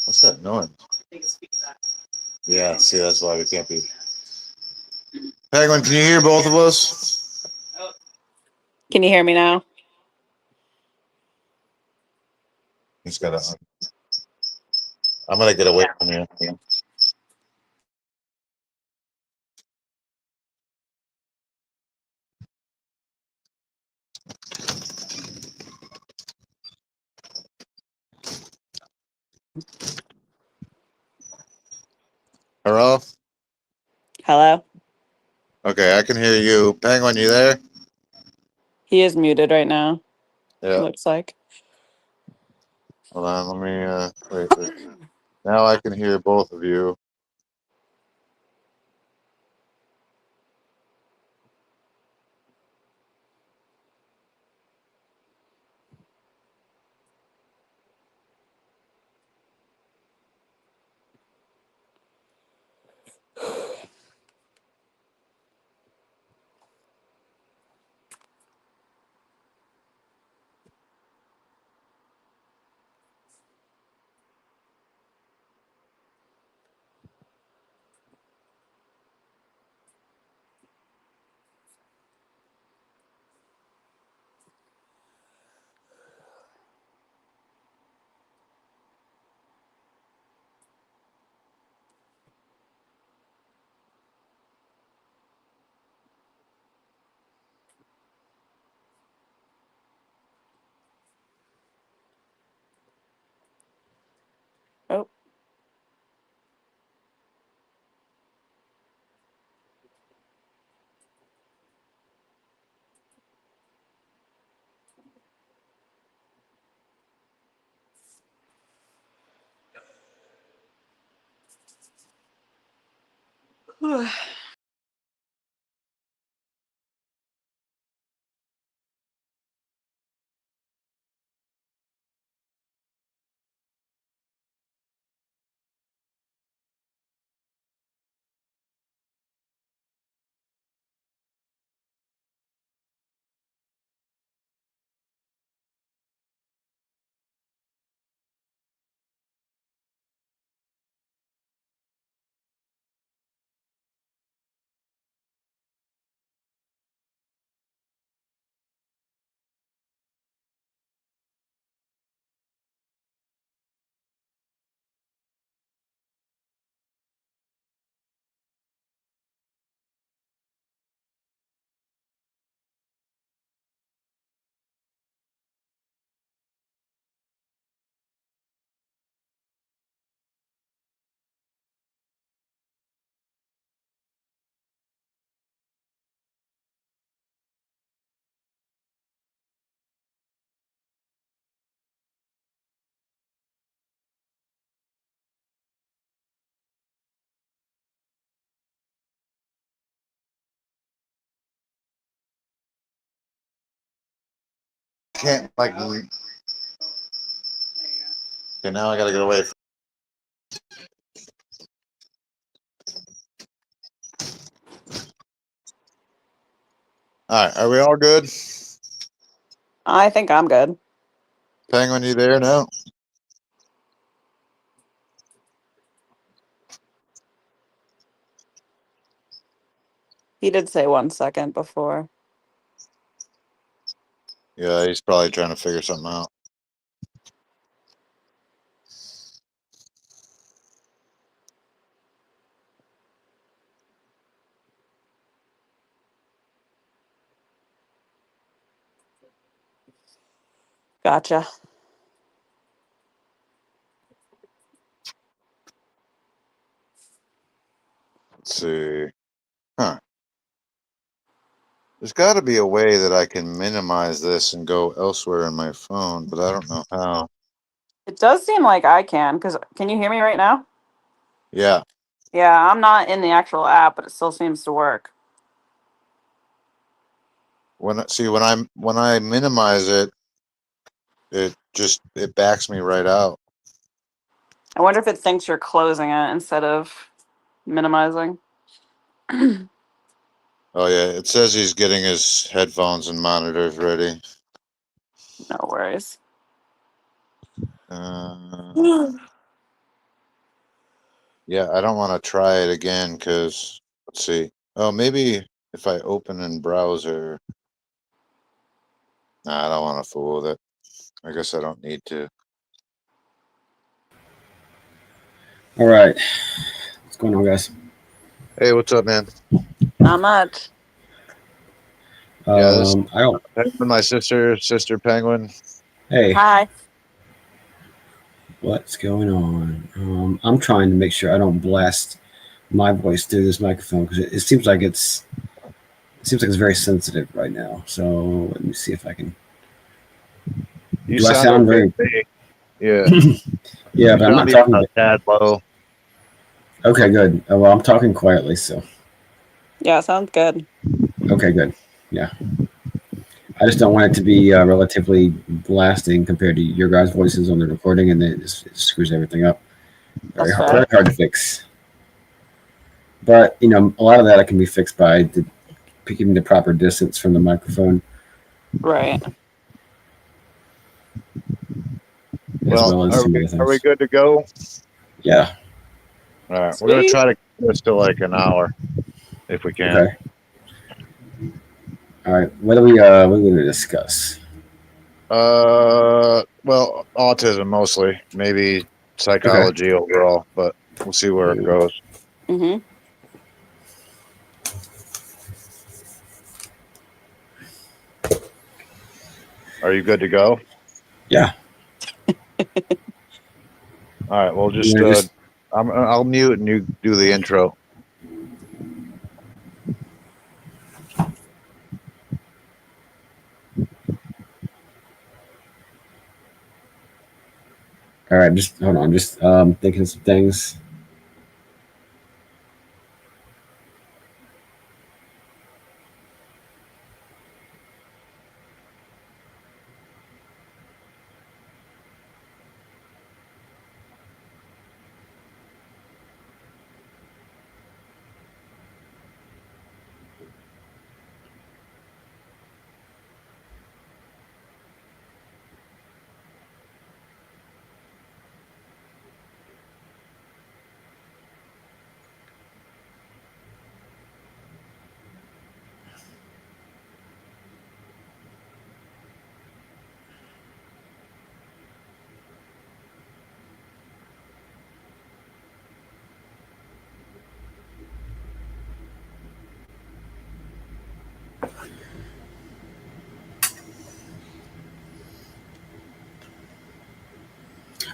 What's that noise? Yeah, see, that's why we can't be. Penguin, can you hear both of us? Can you hear me now? He's got to. I'm gonna get away from you. Hello? Hello? Okay, I can hear you. Penguin, you there? He is muted right now, Yeah. looks like. Hold on, let me wait. Now I can hear both of you. Oh, Can't like. Okay, now I gotta get away. All right, are we all good? I think I'm good. Penguin, you there now? He did say 1 second before. Yeah, he's probably trying to figure something out. Gotcha. Let's see. Huh. There's got to be a way that I can minimize this and go elsewhere in my phone, but I don't know how. It does seem like I can, because can you hear me right now? Yeah. Yeah, I'm not in the actual app, but it still seems to work. When I minimize it, it backs me right out. I wonder if it thinks you're closing it instead of minimizing. Oh yeah, it says he's getting his headphones and monitors ready. No worries. Uh, Yeah, I don't want to try it again because let's see. Oh, maybe if I open in browser. Nah, I don't want to fool with it. I guess I don't need to. All right. What's going on, guys? Hey, what's up, man? Not much. Yeah, this I don't. my sister Penguin. Hey, Hi. what's going on? I'm trying to make sure I don't blast my voice through this microphone because it seems like it's very sensitive right now. So let me see if I can. You Do I sound sound okay very? to me. Yeah, Yeah, you but I'm sound not even talking. a tad low. Okay, good. Well, I'm talking quietly, so Yeah, sounds good. okay, good. Yeah, I just don't want it to be relatively blasting compared to your guys' voices on the recording, and then it screws everything up. That's Very fair. hard to fix. But a lot of that can be fixed by keeping the proper distance from the microphone, Right. as Well, well as some other are we things. good to go? Yeah. All right, we're gonna Sweet. try to keep this to like an hour if we can. Okay. All right. What are we going to discuss? Well, autism mostly, maybe Okay. psychology overall, but we'll see where it goes. Mm-hmm. Are you good to go? Yeah. All right, we'll You just want to just I'll mute and you do the intro. all right? Just hold on. Just thinking of some things.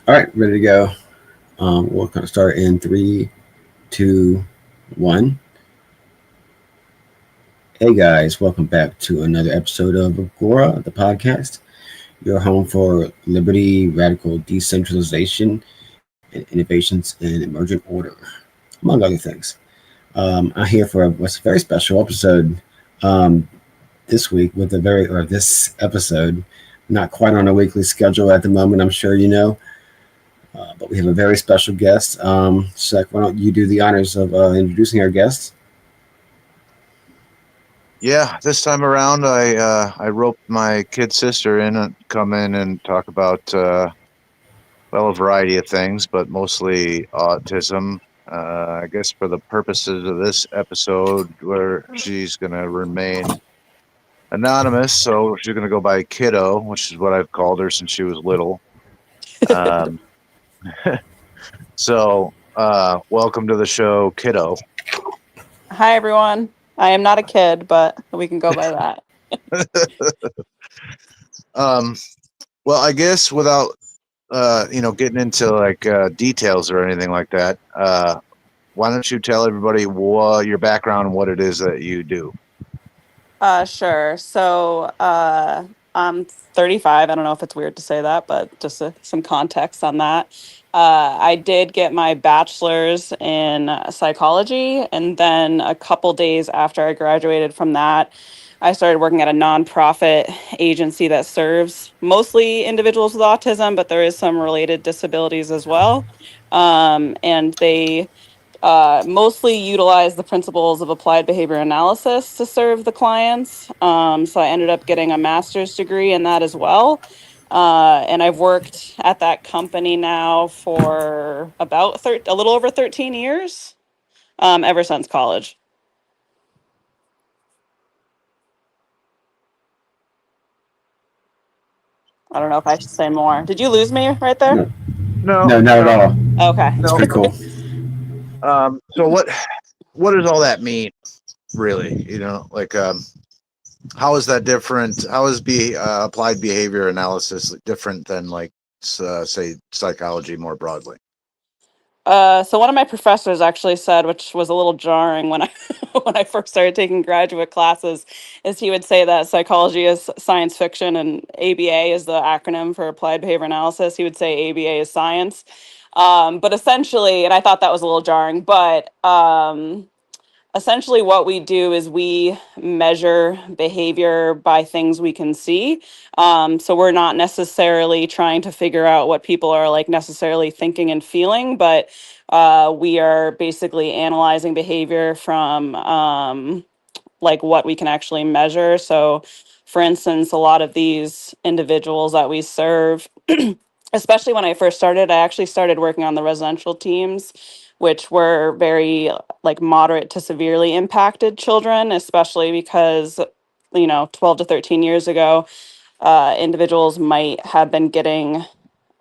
All right, ready to go. We'll kind of start in three, two, one. Hey guys, welcome back to another episode of Agora, the podcast. Your home for liberty, radical decentralization, and innovations in emergent order, among other things. I'm here for what's a very special episode um, this week with this episode. Not quite on a weekly schedule at the moment, I'm sure you know, but we have a very special guest. Sec, why don't you do the honors of introducing our guest? Yeah, this time around, I roped my kid sister in and come in and talk about well, a variety of things, but mostly autism. I guess for the purposes of this episode, where she's gonna remain anonymous, so she's gonna go by Kiddo, which is what I've called her since she was little. Um, welcome to the show, Kiddo. Hi, everyone. I am not a kid, but we can go by that. um, well, I guess without getting into like details or anything like that, why don't you tell everybody what your background and what it is that you do? Sure. So, I'm 35. I don't know if it's weird to say that, but just some context on that. I did get my bachelor's in psychology, and then a couple days after I graduated from that, I started working at a nonprofit agency that serves mostly individuals with autism, but there is some related disabilities as well. And they mostly utilize the principles of applied behavior analysis to serve the clients. So I ended up getting a master's degree in that as well. And I've worked at that company now for about a little over 13 years, ever since college. I don't know if I should say more. Did you lose me right there? No, No, not at all. Okay. That's no. pretty cool. So what does all that mean, really? Like, how is that different? How is applied behavior analysis different than, like, say, psychology more broadly? So one of my professors actually said, which was a little jarring when I when I first started taking graduate classes, is he would say that psychology is science fiction and ABA is the acronym for applied behavior analysis. He would say ABA is science. But essentially, and I thought that was a little jarring, but essentially what we do is we measure behavior by things we can see. So we're not necessarily trying to figure out what people are like necessarily thinking and feeling, but we are basically analyzing behavior from like what we can actually measure. So for instance, a lot of these individuals that we serve, especially when I first started, I actually started working on the residential teams, which were very like moderate to severely impacted children, especially because, 12 to 13 years ago, individuals might have been getting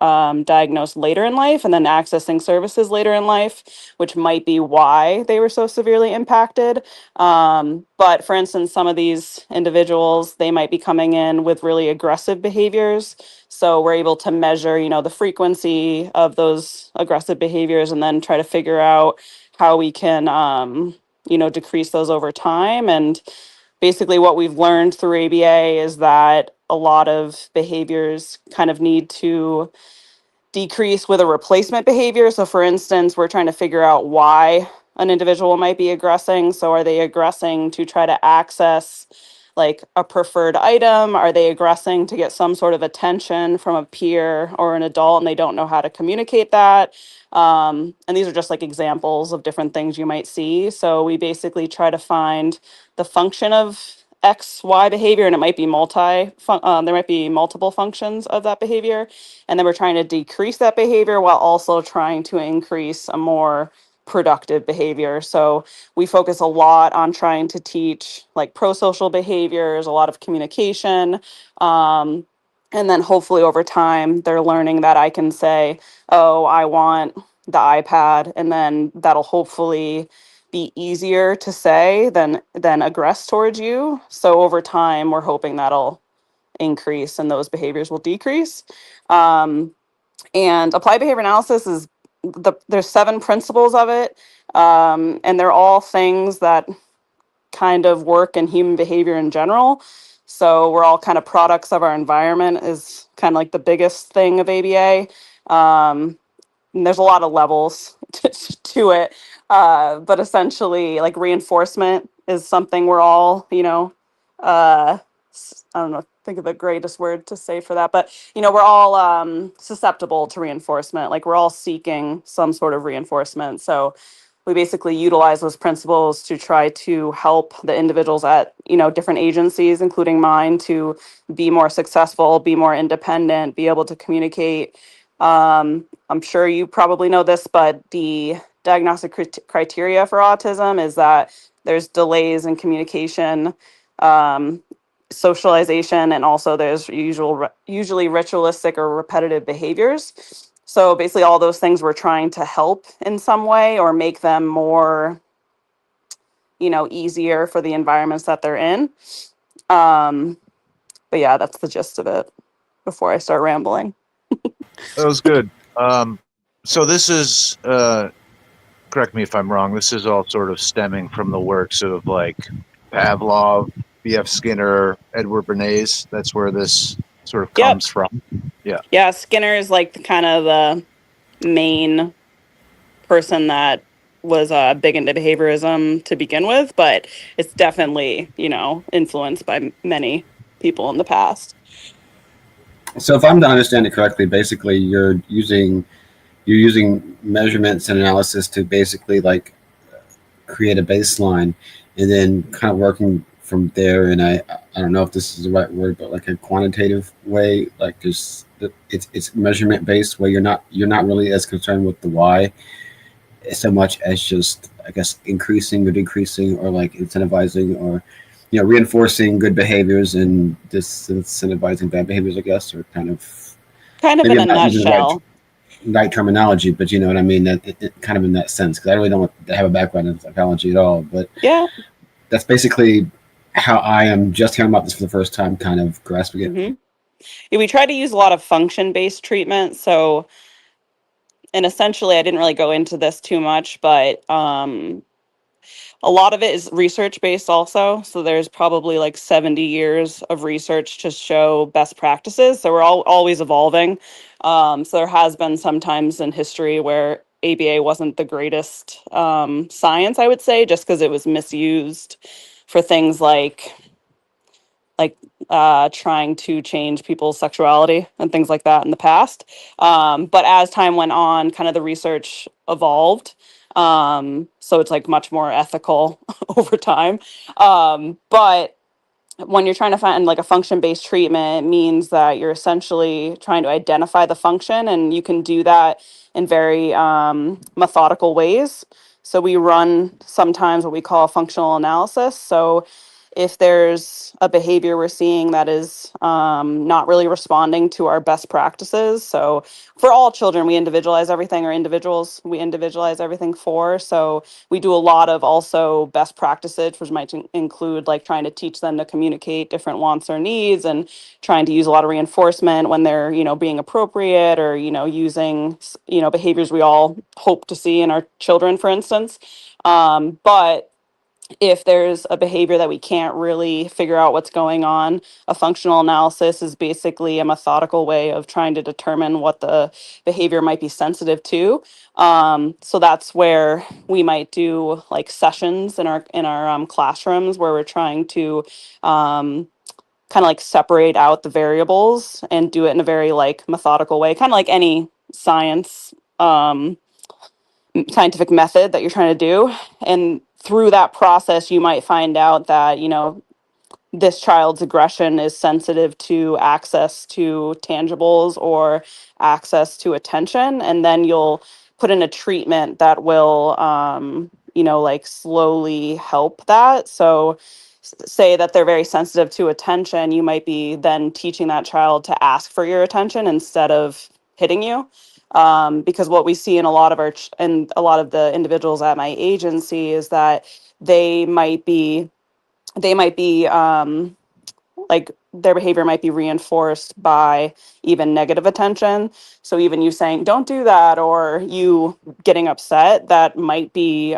diagnosed later in life and then accessing services later in life, which might be why they were so severely impacted. But for instance, some of these individuals, they might be coming in with really aggressive behaviors. So we're able to measure, the frequency of those aggressive behaviors and then try to figure out how we can, decrease those over time. And basically what we've learned through ABA is that a lot of behaviors kind of need to decrease with a replacement behavior. So, for instance, we're trying to figure out why an individual might be aggressing. So, are they aggressing to try to access like a preferred item? Are they aggressing to get some sort of attention from a peer or an adult and they don't know how to communicate that? And these are just like examples of different things you might see. So, we basically try to find the function of X, Y behavior, and it might be there might be multiple functions of that behavior. And then we're trying to decrease that behavior while also trying to increase a more productive behavior. So we focus a lot on trying to teach like pro-social behaviors, a lot of communication. And then hopefully over time, they're learning that I can say, oh, I want the iPad. And then that'll hopefully be easier to say than aggress towards you. So over time, we're hoping that'll increase and those behaviors will decrease. And applied behavior analysis is there's 7 principles of it, and they're all things that kind of work in human behavior in general. So we're all kind of products of our environment is kind of like the biggest thing of ABA. And there's a lot of levels to it, but essentially, like reinforcement is something we're all, I don't know, think of the greatest word to say for that, but we're all susceptible to reinforcement. Like we're all seeking some sort of reinforcement. So we basically utilize those principles to try to help the individuals at different agencies, including mine, to be more successful, be more independent, be able to communicate. I'm sure you probably know this, but the diagnostic criteria for autism is that there's delays in communication, socialization, and also there's usually ritualistic or repetitive behaviors. So basically all those things we're trying to help in some way or make them more, easier for the environments that they're in. But yeah, that's the gist of it before I start rambling. That was good. So this is, correct me if I'm wrong, this is all sort of stemming from the works of like Pavlov, B.F. Skinner, Edward Bernays. That's where this sort of Yep. comes from. Yeah. Yeah, Skinner is like kind of the main person that was big into behaviorism to begin with, but it's definitely, influenced by many people in the past. So, if I'm to understand it correctly, basically you're using measurements and analysis to basically like create a baseline, and then kind of working from there. And I don't know if this is the right word, but like a quantitative way, like just it's measurement based, where you're not really as concerned with the why so much as just, I guess, increasing or decreasing, or like incentivizing, or reinforcing good behaviors and disincentivizing bad behaviors, I guess, or kind of, Kind of maybe in a I'm not using the nutshell. right terminology, but you know what I mean. That kind of in that sense, because I really don't have a background in psychology at all, but Yeah. that's basically how I am just hearing about this for the first time, kind of grasping it. hmm Yeah, we try to use a lot of function-based treatment. So, and essentially, I didn't really go into this too much, but a lot of it is research based also. So there's probably like 70 years of research to show best practices. So we're all always evolving. So there has been some times in history where ABA wasn't the greatest science, I would say, just because it was misused for things like trying to change people's sexuality and things like that in the past. But as time went on, kind of the research evolved. So it's like much more ethical over time. But when you're trying to find like a function based treatment, it means that you're essentially trying to identify the function, and you can do that in very methodical ways. So we run sometimes what we call functional analysis. So if there's a behavior we're seeing that is not really responding to our best practices. So for all children, we individualize everything, or individuals, we individualize everything for. So we do a lot of also best practices, which might include like trying to teach them to communicate different wants or needs, and trying to use a lot of reinforcement when they're, being appropriate, or, using, behaviors we all hope to see in our children, for instance. But if there's a behavior that we can't really figure out what's going on, a functional analysis is basically a methodical way of trying to determine what the behavior might be sensitive to. So that's where we might do like sessions in our classrooms, where we're trying to kind of like separate out the variables and do it in a very like methodical way, kind of like any um, scientific method that you're trying to do. And through that process, you might find out that, this child's aggression is sensitive to access to tangibles or access to attention. And then you'll put in a treatment that will, like slowly help that. So, say that they're very sensitive to attention, you might be then teaching that child to ask for your attention instead of hitting you. Because what we see in a lot of and a lot of the individuals at my agency is that they might be like their behavior might be reinforced by even negative attention. So even you saying don't do that, or you getting upset, that might be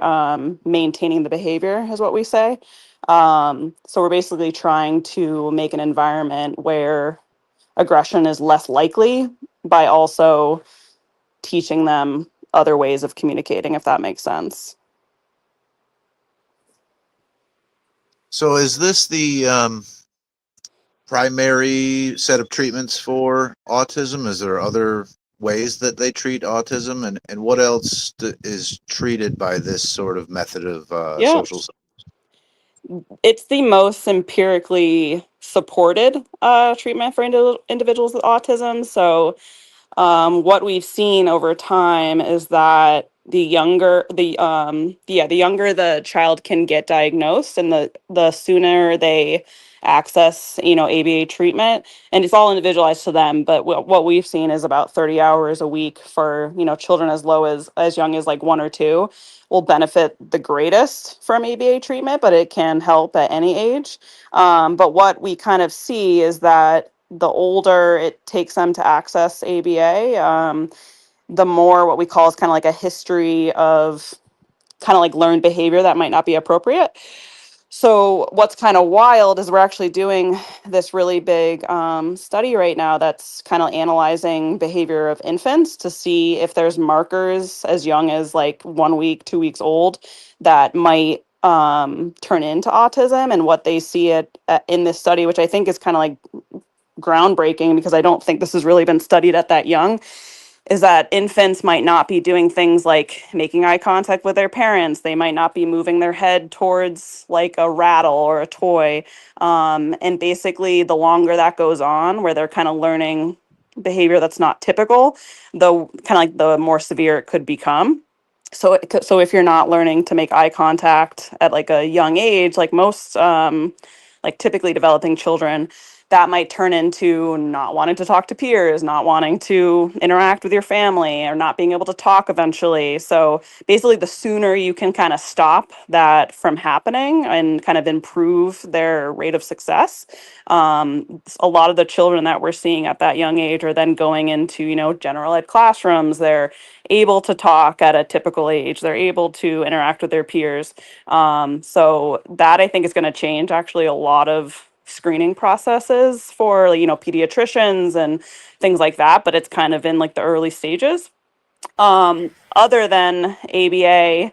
maintaining the behavior, is what we say. So we're basically trying to make an environment where aggression is less likely, by also teaching them other ways of communicating, if that makes sense. So is this the primary set of treatments for autism? Is there other ways that they treat autism, and what else is treated by this sort of method of Yeah, social? it's the most empirically supported treatment for individuals with autism. So what we've seen over time is that the younger the child can get diagnosed, and the sooner they access, ABA treatment, and it's all individualized to them. But what we've seen is about 30 hours a week for, children as low as young as like 1 or 2 will benefit the greatest from ABA treatment, but it can help at any age. But what we kind of see is that the older it takes them to access ABA, the more what we call is kind of like a history of kind of like learned behavior that might not be appropriate. So what's kind of wild is we're actually doing this really big study right now that's kind of analyzing behavior of infants to see if there's markers as young as like 1 week, 2 weeks old, that might turn into autism. And what they see in this study, which I think is kind of like groundbreaking, because I don't think this has really been studied at that young, is that infants might not be doing things like making eye contact with their parents. They might not be moving their head towards like a rattle or a toy. And basically, the longer that goes on, where they're kind of learning behavior that's not typical, though kind of like the more severe it could become. So if you're not learning to make eye contact at like a young age, like most like typically developing children, that might turn into not wanting to talk to peers, not wanting to interact with your family, or not being able to talk eventually. So basically, the sooner you can kind of stop that from happening and kind of improve their rate of success, a lot of the children that we're seeing at that young age are then going into, general ed classrooms. They're able to talk at a typical age. They're able to interact with their peers. So that I think is going to change actually a lot of screening processes for pediatricians and things like that, but it's kind of in like the early stages. Other than ABA,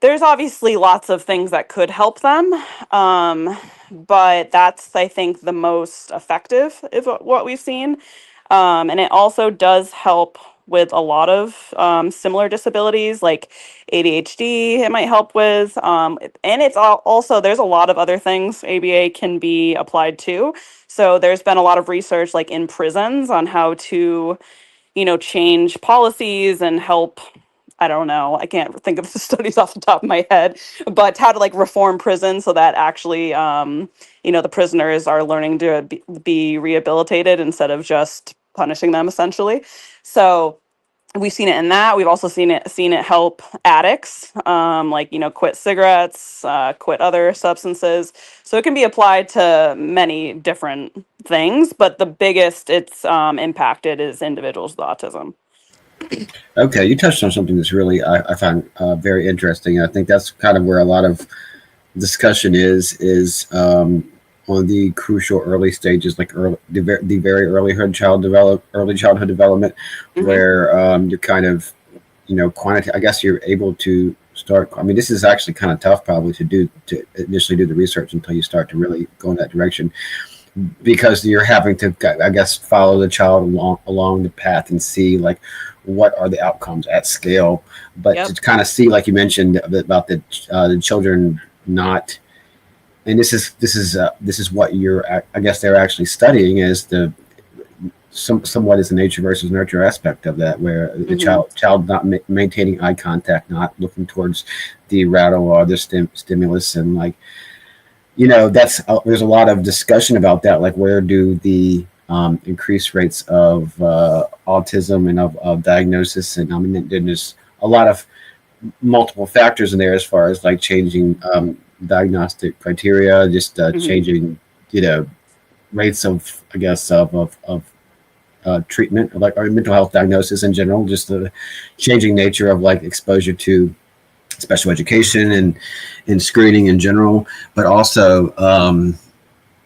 there's obviously lots of things that could help them, but that's, I think, the most effective is what we've seen. And it also does help with a lot of similar disabilities like ADHD, it might help with. And it's also, there's a lot of other things ABA can be applied to. So there's been a lot of research like in prisons on how to, change policies and help. I don't know. I can't think of the studies off the top of my head, but how to like reform prison so that actually, the prisoners are learning to be rehabilitated instead of just punishing them essentially. So we've seen it in that. We've also seen it help addicts, quit cigarettes, quit other substances. So it can be applied to many different things, but the biggest it's impacted is individuals with autism. Okay, you touched on something that's really I find very interesting. I think that's kind of where a lot of discussion is on the crucial early stages, like the very early childhood development, Mm-hmm. where you're kind of quantity. I guess you're able to start. I mean, this is actually kind of tough probably to initially do the research until you start to really go in that direction, because you're having to, I guess, follow the child along the path and see like what are the outcomes at scale. But Yep. to kind of see, like you mentioned about the children not, and this is what I guess they're actually studying is the somewhat is the nature versus nurture aspect of that, where the Mm-hmm. child not maintaining eye contact, not looking towards the rattle or the stimulus, and like that's there's a lot of discussion about that, like where do the increased rates of autism and of diagnosis, and I mean there's a lot of multiple factors in there as far as like changing diagnostic criteria, just Mm-hmm. changing rates of, I guess, of treatment, of like our mental health diagnosis in general, just the changing nature of like exposure to special education and screening in general, but also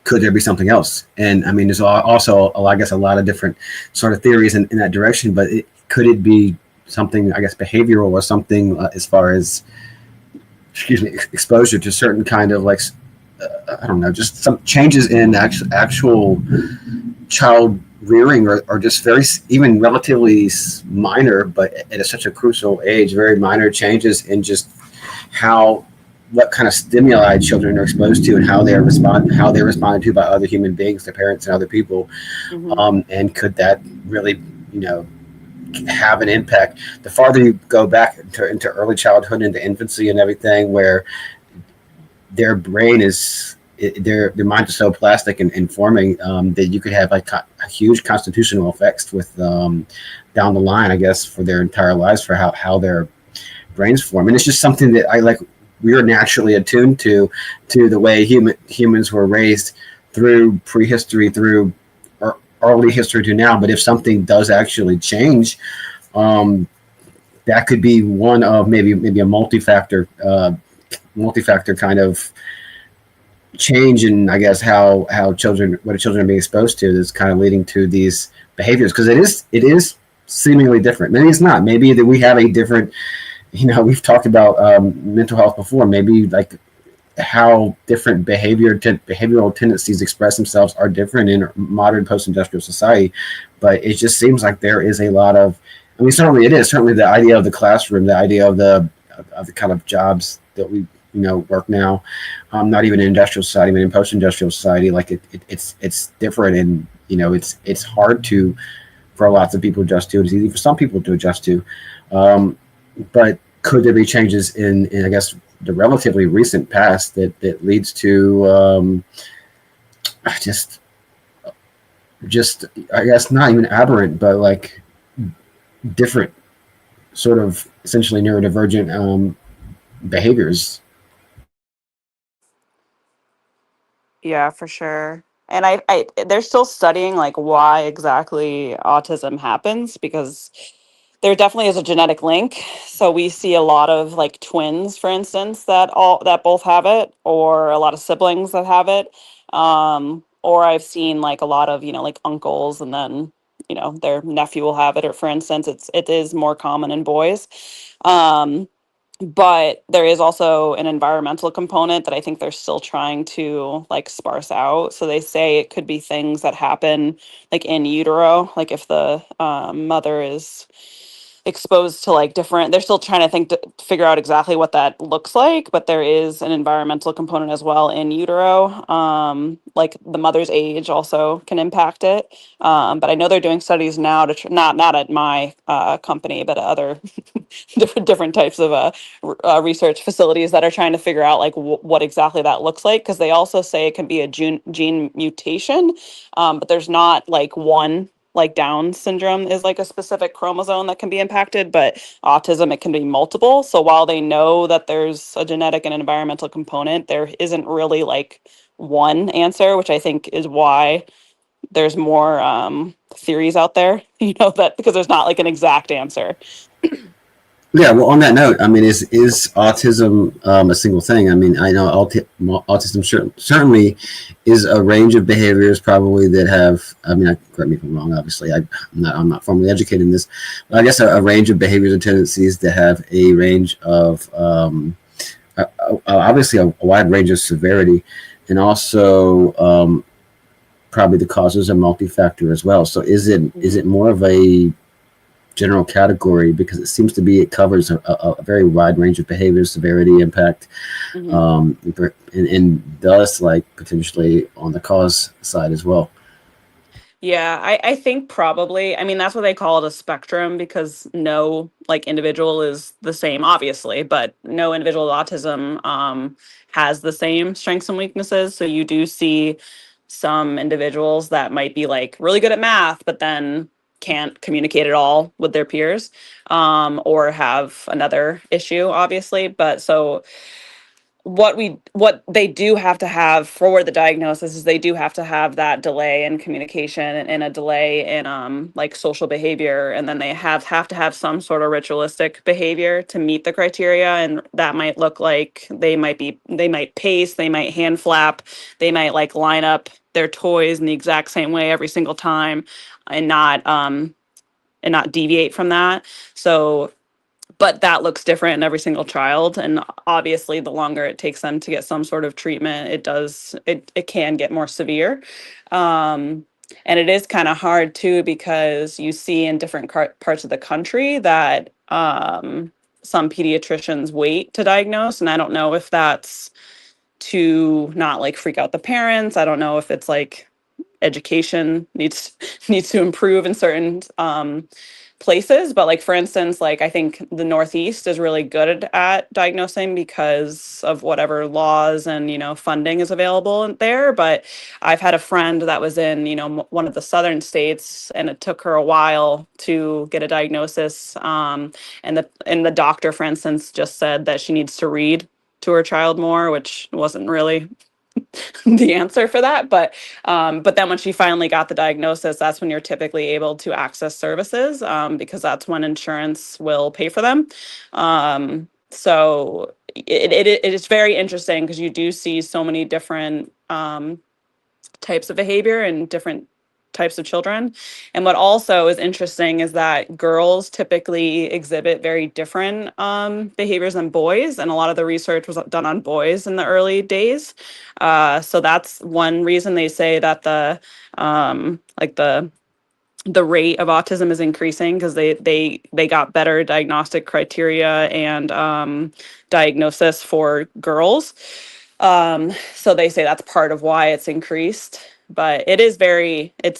could there be something else? And I mean, there's also, I guess, a lot of different sort of theories in that direction, but could it be something, I guess, behavioral or something as far as, exposure to certain kind of like, I don't know, just some changes in actual child rearing, or just very, even relatively minor, but at such a crucial age, very minor changes in just what kind of stimuli children are exposed to and how they're responded to by other human beings, their parents and other people. Mm-hmm. And could that really, have an impact the farther you go back into early childhood, into infancy and everything, where their brain is, their mind is so plastic and forming that you could have like a huge constitutional effects with down the line, I guess, for their entire lives, for how their brains form. And it's just something that I like. We are naturally attuned to the way humans were raised through prehistory, through early history to now. But if something does actually change, that could be one of maybe a multi-factor kind of change in, I guess, how children are being exposed to, is kind of leading to these behaviors, because it is seemingly different. Maybe it's not. Maybe that we have a different, we've talked about mental health before. Maybe like how different behavioral tendencies express themselves are different in modern post-industrial society. But it just seems like there is a lot of, I mean, certainly the idea of the classroom, the idea of the kind of jobs that we work now. Not even in industrial society, but in post-industrial society, like it's different, and it's hard to for lots of people to adjust to. It's easy for some people to adjust to, um, but could there be changes in I guess the relatively recent past that leads to just just I guess not even aberrant, but like different sort of essentially neurodivergent behaviors. Yeah, for sure. And they're still studying like why exactly autism happens because there definitely is a genetic link. So we see a lot of like twins, for instance, that both have it, or a lot of siblings that have it. Or I've seen like a lot of, like uncles and then, their nephew will have it, or for instance, it is more common in boys. Um, but there is also an environmental component that I think they're still trying to like sparse out. So they say it could be things that happen like in utero, like if the mother is exposed to like different, they're still trying to figure out exactly what that looks like, but there is an environmental component as well in utero. Like the mother's age also can impact it. But I know they're doing studies now to not at my company, but at other different types of research facilities that are trying to figure out like what exactly that looks like, because they also say it can be a gene mutation, but there's not like one, like Down syndrome is like a specific chromosome that can be impacted, but autism, it can be multiple. So while they know that there's a genetic and environmental component, there isn't really like one answer, which I think is why there's more theories out there, that because there's not like an exact answer. Yeah, well, on that note, I mean, is autism a single thing? I mean, I know autism certainly is a range of behaviors, probably that have. I mean, correct me if I'm wrong. Obviously, I'm not formally educated in this, but I guess a range of behaviors and tendencies that have a range of obviously a wide range of severity, and also probably the causes are multifactor as well. So, is it more of a general category, because it seems to be it covers a very wide range of behavior, severity, impact, Mhm. and thus like potentially on the cause side as well. Yeah, I think probably. I mean, that's what they call it, a spectrum, because no like individual is the same, obviously, but no individual with autism has the same strengths and weaknesses. So you do see some individuals that might be like really good at math, but then can't communicate at all with their peers, or have another issue, obviously. But so what they do have to have for the diagnosis is they do have to have that delay in communication and a delay in like social behavior, and then they have to have some sort of ritualistic behavior to meet the criteria, and that might look like they might pace, they might hand flap, they might like line up their toys in the exact same way every single time, and not deviate from that. So but that looks different in every single child, and obviously the longer it takes them to get some sort of treatment, it can get more severe. um, and it is kind of hard too, because you see in different parts of the country that some pediatricians wait to diagnose, and I don't know if that's to not like freak out the parents. I don't know if it's like education needs needs to improve in certain places, but like for instance, like I think the Northeast is really good at diagnosing because of whatever laws and funding is available there. But I've had a friend that was in one of the southern states, and it took her a while to get a diagnosis, and the doctor, for instance, just said that she needs to read to her child more, which wasn't really the answer for that. But then when she finally got the diagnosis, that's when you're typically able to access services, because that's when insurance will pay for them. So it is very interesting, because you do see so many different types of behavior and different types of children. And what also is interesting is that girls typically exhibit very different behaviors than boys. And a lot of the research was done on boys in the early days. So that's one reason they say that like the the rate of autism is increasing because they got better diagnostic criteria and diagnosis for girls. So they say that's part of why it's increased. But it's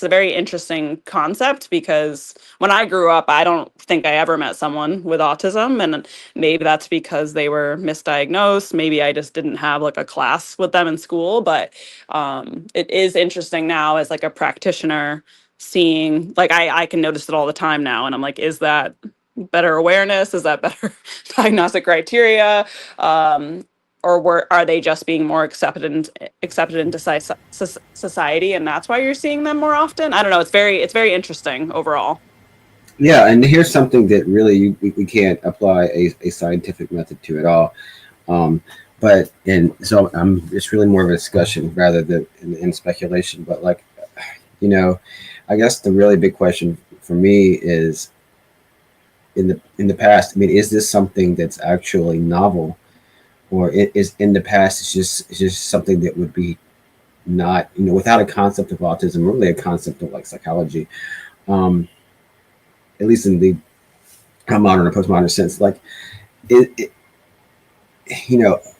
a very interesting concept because when I grew up, I don't think I ever met someone with autism. And maybe that's because they were misdiagnosed. Maybe I just didn't have like a class with them in school. But it is interesting now as like a practitioner seeing, like, I can notice it all the time now. And I'm like, is that better awareness? Is that better diagnostic criteria? Um, are they just being more accepted into society, and that's why you're seeing them more often? I don't know. It's very interesting overall. Yeah, and here's something that really we can't apply a scientific method to at all. Um, but and so it's really more of a discussion rather than in speculation. But like, you know, I guess the really big question for me is in the past. I mean, is this something that's actually novel, or it is in the past? It's just something that would be not, without a concept of autism, really a concept of like psychology, um, at least in the modern or postmodern sense. Like, it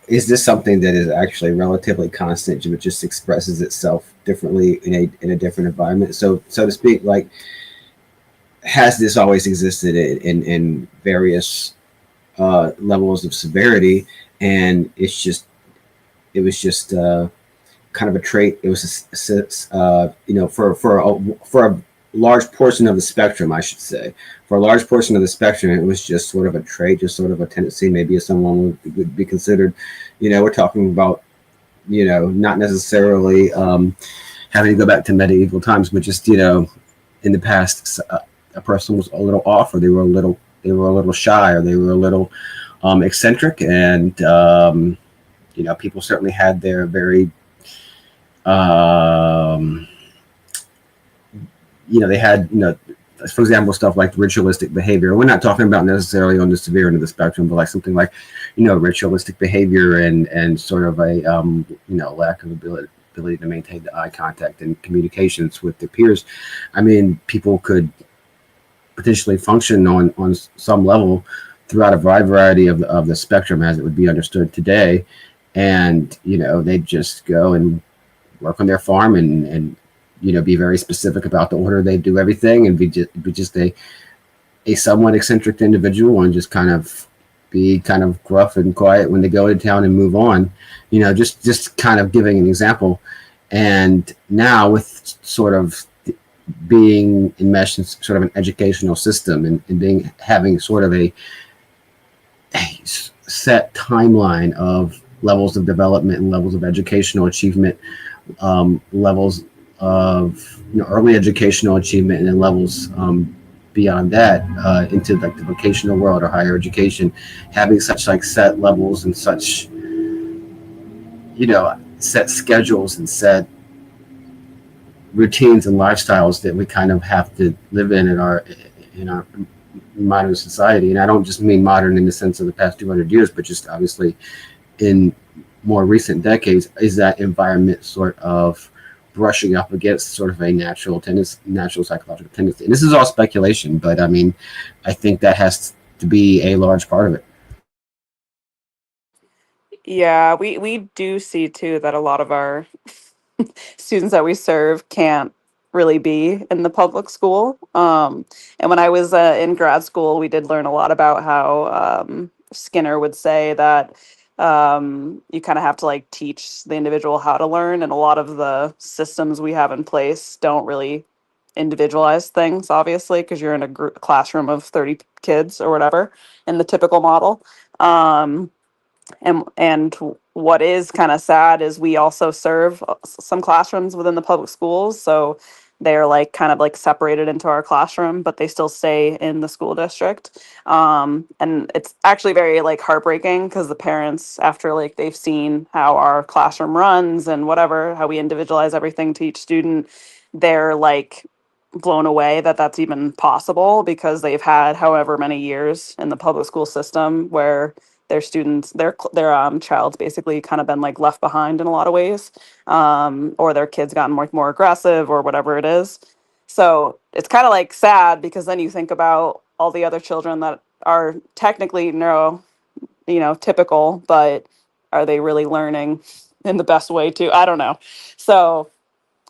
is this something that is actually relatively constant, but just expresses itself differently in a different environment, so to speak? Like, has this always existed in various levels of severity, and it was just kind of a trait. It was for a large portion of the spectrum, I should say. For a large portion of the spectrum, it was just sort of a trait, just sort of a tendency. Maybe if someone would be considered, we're talking about, not necessarily having to go back to medieval times, but just, in the past, a person was a little off, or they were a little shy, or they were a little eccentric, and people certainly had their very um, they had, for example, stuff like ritualistic behavior. We're not talking about necessarily on the severe end of the spectrum, but like something like, ritualistic behavior and sort of a, lack of ability to maintain the eye contact and communications with their peers. I mean, people could potentially function on some level throughout a wide variety of the spectrum as it would be understood today. And, they'd just go and work on their farm and be very specific about the order they do everything, and be just a somewhat eccentric individual, and just kind of be kind of gruff and quiet when they go into town and move on. Just kind of giving an example. And now, with sort of being enmeshed in sort of an educational system, and having sort of a set timeline of levels of development and levels of educational achievement, levels of early educational achievement, and then levels beyond that, into like the vocational world or higher education, having such like set levels and such set schedules and set routines and lifestyles that we kind of have to live in our modern society. And I don't just mean modern in the sense of the past 200 years, but just obviously in more recent decades, is that environment sort of brushing up against sort of a natural psychological tendency. And this is all speculation, but I mean, I think that has to be a large part of it. Yeah, we do see too that a lot of our students that we serve can't really be in the public school. And when I was in grad school, we did learn a lot about how Skinner would say that you kind of have to like teach the individual how to learn, and a lot of the systems we have in place don't really individualize things, obviously, because you're in a classroom of 30 kids or whatever in the typical model. Um, and what is kind of sad is we also serve some classrooms within the public schools, so they're like kind of like separated into our classroom, but they still stay in the school district. And it's actually very like heartbreaking because the parents, after like they've seen how our classroom runs and whatever, how we individualize everything to each student, they're like blown away that that's even possible, because they've had however many years in the public school system where their students, their child's basically kind of been like left behind in a lot of ways, or their kids gotten more aggressive or whatever it is. So it's kind of like sad because then you think about all the other children that are technically typical, but are they really learning in the best way too? I don't know. So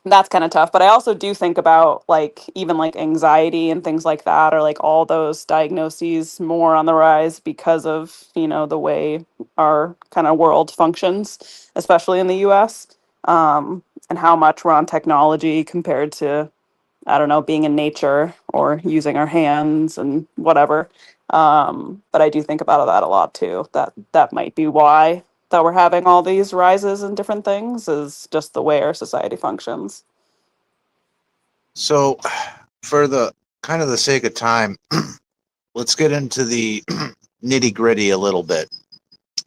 that's kind of tough. But I also do think about like even like anxiety and things like that, or like all those diagnoses more on the rise because of, the way our kind of world functions, especially in the US, and how much we're on technology compared to, I don't know, being in nature or using our hands and whatever. But I do think about that a lot too. That might be why that we're having all these rises in different things, is just the way our society functions. So, for the kind of the sake of time, let's get into the nitty gritty a little bit.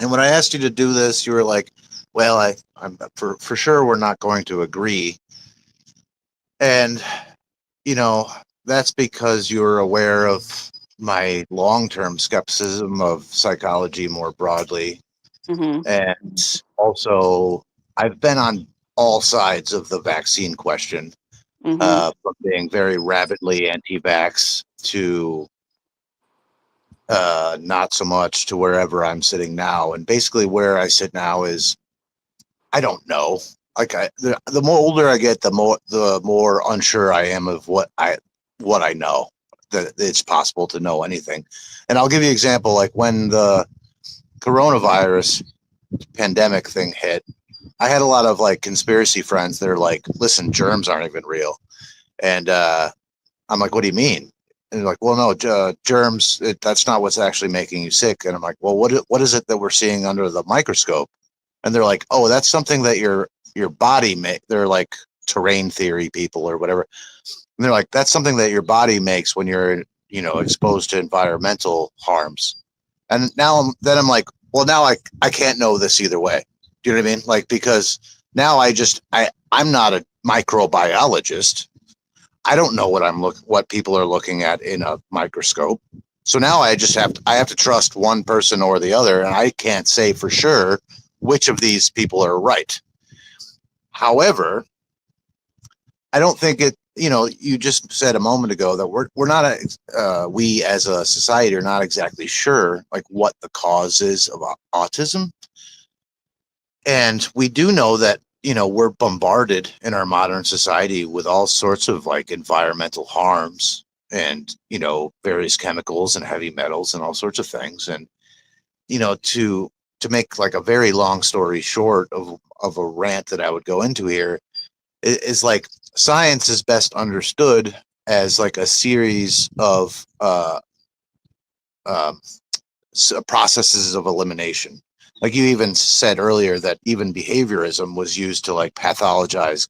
And when I asked you to do this, you were like, "Well, I'm for sure we're not going to agree." And that's because you're aware of my long-term skepticism of psychology more broadly, Mm-hmm. and also I've been on all sides of the vaccine question, Mm-hmm. from being very rabidly anti-vax to not so much to wherever I'm sitting now. And basically where I sit now is I don't know. Like the more older I get, the more unsure I am of what I know, that it's possible to know anything. And I'll give you an example. Like when the coronavirus pandemic thing hit, I had a lot of like conspiracy friends that are like, "Listen, germs aren't even real," and I'm like, "What do you mean?" And they're like, "Well, no, germs. That's not what's actually making you sick." And I'm like, "Well, what is it that we're seeing under the microscope?" And they're like, "Oh, that's something that your body make." They're like terrain theory people or whatever. And they're like, "That's something that your body makes when you're exposed to environmental harms." And now I'm like, well, now I can't know this either way. Do you know what I mean? Like, because now I'm not a microbiologist. I don't know what people are looking at in a microscope. So now I have to trust one person or the other, and I can't say for sure which of these people are right. However, I don't think it. You just said a moment ago that we're not we as a society are not exactly sure like what the cause is of autism, and we do know that we're bombarded in our modern society with all sorts of like environmental harms and various chemicals and heavy metals and all sorts of things. And to make like a very long story short of a rant that I would go into here is like science is best understood as like a series of um, processes of elimination. Like you even said earlier that even behaviorism was used to like pathologize,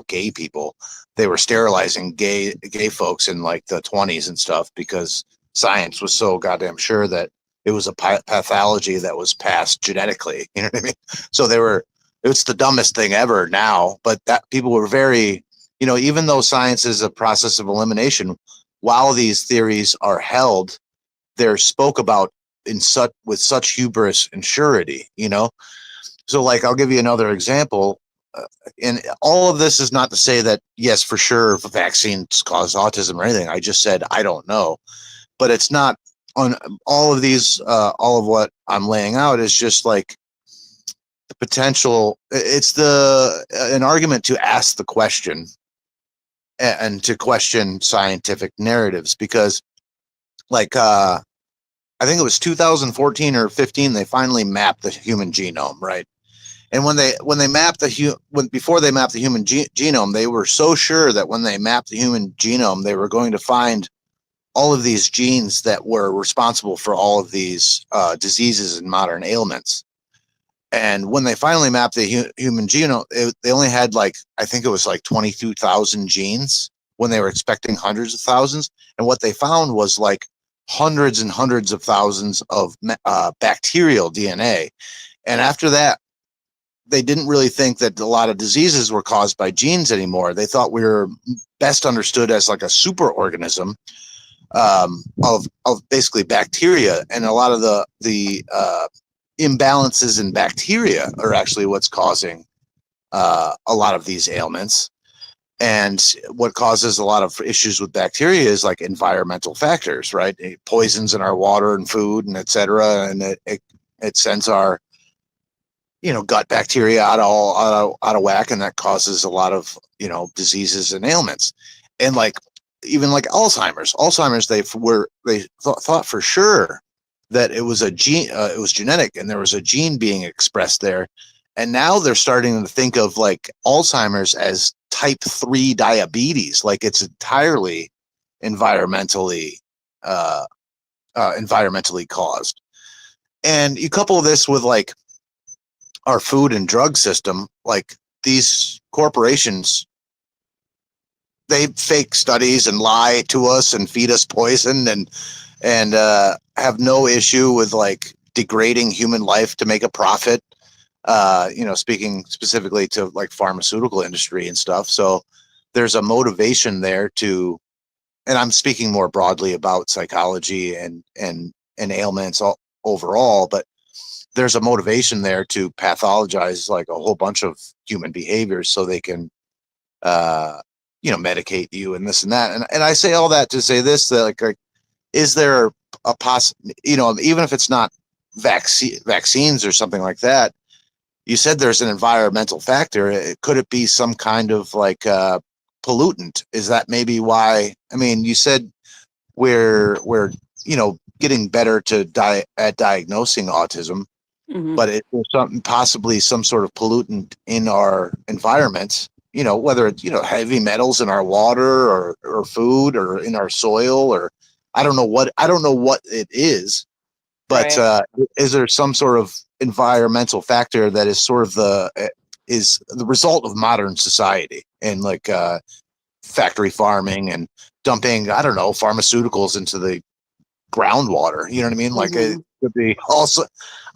gay people. They were sterilizing gay folks in like the 20s and stuff because science was so goddamn sure that it was a pathology that was passed genetically. You know what I mean? So it's the dumbest thing ever now, but that people were very, even though science is a process of elimination, while these theories are held, they're spoke about with such hubris and surety. So like I'll give you another example, and all of this is not to say that yes for sure vaccines cause autism or anything. I just said I don't know, but it's not on all of these. All of what I'm laying out is just like the potential. It's an argument to ask the question and to question scientific narratives, because like I think it was 2014 or 15 they finally mapped the human genome, right? And when they mapped before they mapped the human genome, they were so sure that when they mapped the human genome, they were going to find all of these genes that were responsible for all of these diseases and modern ailments. And when they finally mapped the human genome, they only had like, I think it was like 22,000 genes when they were expecting hundreds of thousands. And what they found was like hundreds and hundreds of thousands of bacterial DNA. And after that, they didn't really think that a lot of diseases were caused by genes anymore. They thought we were best understood as like a superorganism of basically bacteria, and a lot of the imbalances in bacteria are actually what's causing a lot of these ailments. And what causes a lot of issues with bacteria is like environmental factors, right? Poisons in our water and food and et cetera. And it sends our, gut bacteria out of whack. And that causes a lot of, diseases and ailments. And like, even like Alzheimer's, they thought for sure that it was a gene, it was genetic, and there was a gene being expressed there. And now they're starting to think of like Alzheimer's as type 3 diabetes, like it's entirely environmentally environmentally caused. And you couple this with like our food and drug system, like these corporations, they fake studies and lie to us and feed us poison and have no issue with like degrading human life to make a profit. Speaking specifically to like pharmaceutical industry and stuff. So there's a motivation there to, and I'm speaking more broadly about psychology and ailments overall, but there's a motivation there to pathologize like a whole bunch of human behaviors so they can, medicate you and this and that. And I say all that to say this, that like is there a even if it's not vaccines or something like that, you said there's an environmental factor. Could it be some kind of like pollutant? Is that maybe why? I mean, you said we're getting better at diagnosing autism, but it's possibly some sort of pollutant in our environment. Whether it's heavy metals in our water or food or in our soil, or I don't know what it is. But Right. Is there some sort of environmental factor that is sort of the result of modern society and like factory farming and dumping, I don't know, pharmaceuticals into the groundwater? You know what I mean? Like it could be also.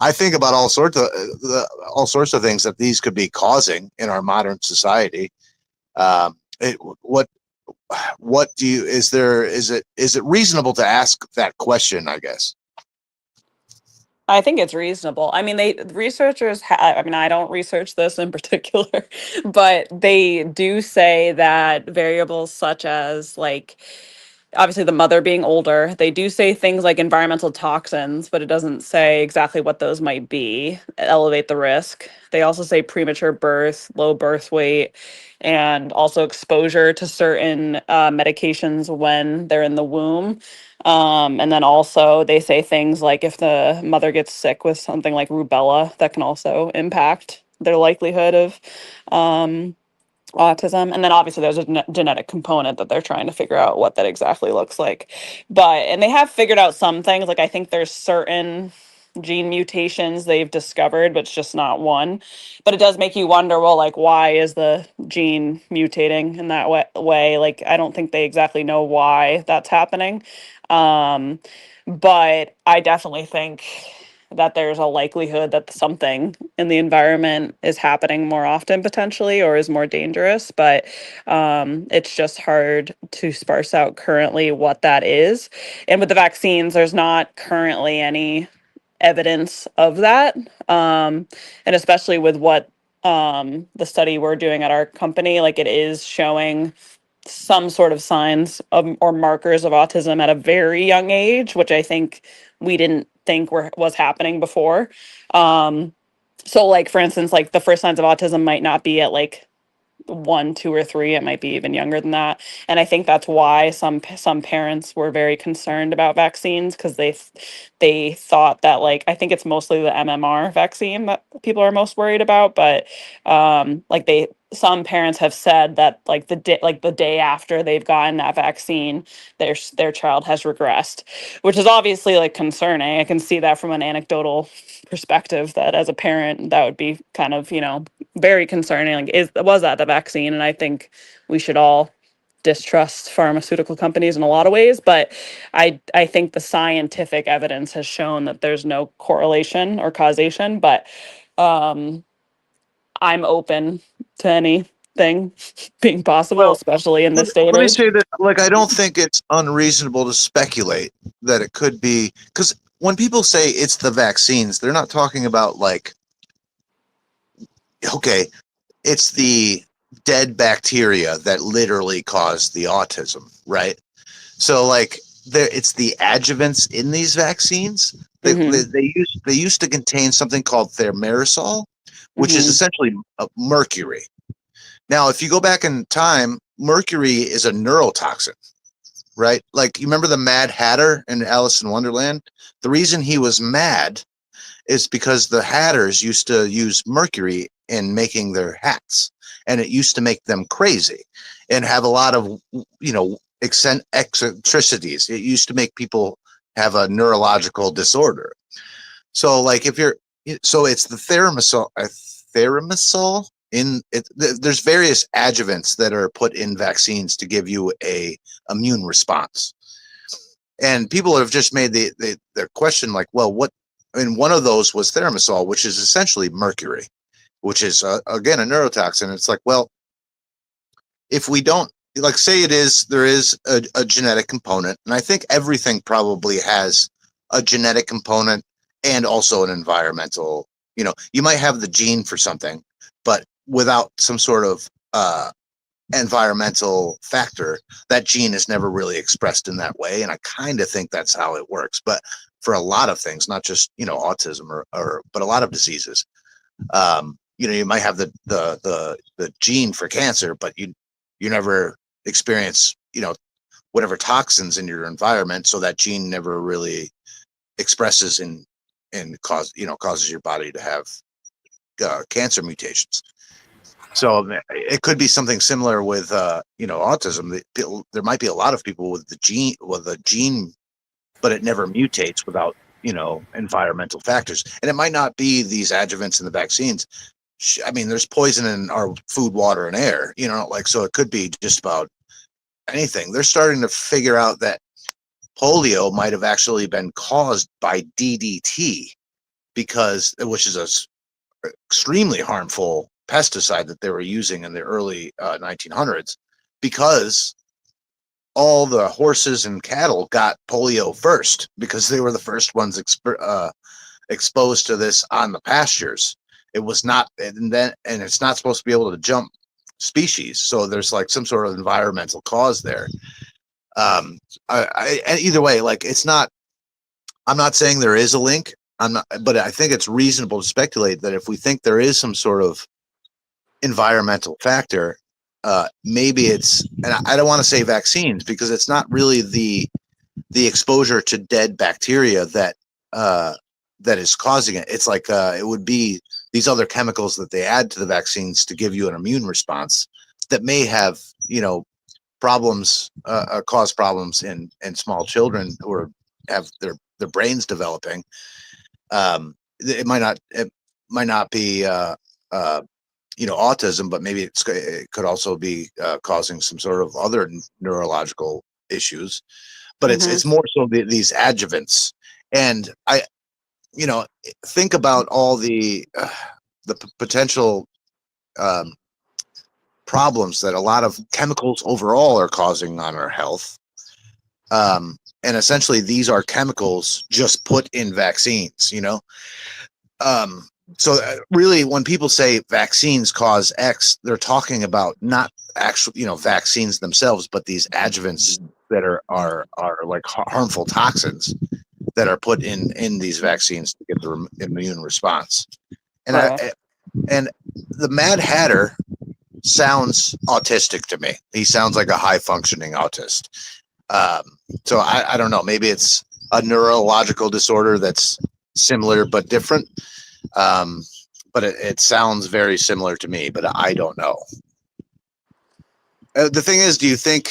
I think about all sorts of things that these could be causing in our modern society. What do you? Is it reasonable to ask that question? I guess. I think it's reasonable. I mean, I mean, I don't research this in particular, but they do say that variables such as like obviously the mother being older, they do say things like environmental toxins, but it doesn't say exactly what those might be, elevate the risk. They also say premature birth, low birth weight, and also exposure to certain medications when they're in the womb. And then also they say things like if the mother gets sick with something like rubella, that can also impact their likelihood of um, autism. And then obviously there's a genetic component that they're trying to figure out what that exactly looks like. And they have figured out some things. Like I think there's certain gene mutations they've discovered, but it's just not one. But it does make you wonder, well, like why is the gene mutating in that way? Like I don't think they exactly know why that's happening. Um, but I definitely think that there's a likelihood that something in the environment is happening more often potentially or is more dangerous. But it's just hard to sparse out currently what that is. And with the vaccines, there's not currently any evidence of that. And especially with what the study we're doing at our company, like it is showing some sort of signs of, or markers of autism at a very young age, which I think we didn't think was happening before. So like for instance, like the first signs of autism might not be at like 1, 2, or 3. It might be even younger than that. And I think that's why some parents were very concerned about vaccines because they thought that like I think it's mostly the MMR vaccine that people are most worried about. But like some parents have said that like the day after they've gotten that vaccine, their child has regressed, which is obviously like concerning. I can see that from an anecdotal perspective that as a parent that would be kind of very concerning. Like was that the vaccine? And I think we should all distrust pharmaceutical companies in a lot of ways, but I think the scientific evidence has shown that there's no correlation or causation. But um I'm open to anything being possible, Well, especially in let this day and let me age. say that, like, I don't think it's unreasonable to speculate that it could be, because when people say it's the vaccines, they're not talking about like, okay, it's the dead bacteria that literally cause the autism, right? So like it's the adjuvants in these vaccines. Mm-hmm. They used to contain something called thimerosal, which is Mm-hmm. essentially mercury. Now, if you go back in time, mercury is a neurotoxin, right? Like you remember the Mad Hatter in Alice in Wonderland? The reason he was mad is because the Hatters used to use mercury in making their hats, and it used to make them crazy and have a lot of, eccentricities. It used to make people have a neurological disorder. So, like, so it's the thimerosal in it. There's various adjuvants that are put in vaccines to give you a immune response, and people have just made the question like, well, what? And one of those was thimerosal, which is essentially mercury, which is again a neurotoxin. It's like, well, if we don't, like, say there is a genetic component, and I think everything probably has a genetic component and also an environmental. You might have the gene for something, but without some sort of environmental factor, that gene is never really expressed in that way. And I kind of think that's how it works. But for a lot of things, not just autism but a lot of diseases, you might have the gene for cancer, but you never experience whatever toxins in your environment, so that gene never really expresses and causes your body to have cancer mutations. So it could be something similar with autism. There might be a lot of people with the gene, but it never mutates without environmental factors. And it might not be these adjuvants in the vaccines. I mean, there's poison in our food, water, and air. So it could be just about anything. They're starting to figure out that polio might have actually been caused by DDT, which is a extremely harmful pesticide that they were using in the early 1900s, because all the horses and cattle got polio first, because they were the first ones exposed to this on the pastures. It was not, and it's not supposed to be able to jump species. So there's like some sort of environmental cause there. Either way, like, it's not. I'm not saying there is a link. I'm not, but I think it's reasonable to speculate that if we think there is some sort of environmental factor, maybe it's, and I don't want to say vaccines, because it's not really the exposure to dead bacteria that is causing it. It's like it would be these other chemicals that they add to the vaccines to give you an immune response that may have problems, cause problems in small children who have their brains developing. It might not be autism, but maybe it could also be causing some sort of other neurological issues. But Mm-hmm. it's more so these adjuvants. And I think about all the potential problems that a lot of chemicals overall are causing on our health. And essentially, these are chemicals just put in vaccines, So really, when people say vaccines cause X, they're talking about not actual, vaccines themselves, but these adjuvants that are like harmful toxins that are put in these vaccines to get the immune response. And Right. and the Mad Hatter sounds autistic to me. He sounds like a high functioning autist. So I don't know. Maybe it's a neurological disorder that's similar but different. But it sounds very similar to me, but I don't know. The thing is, do you think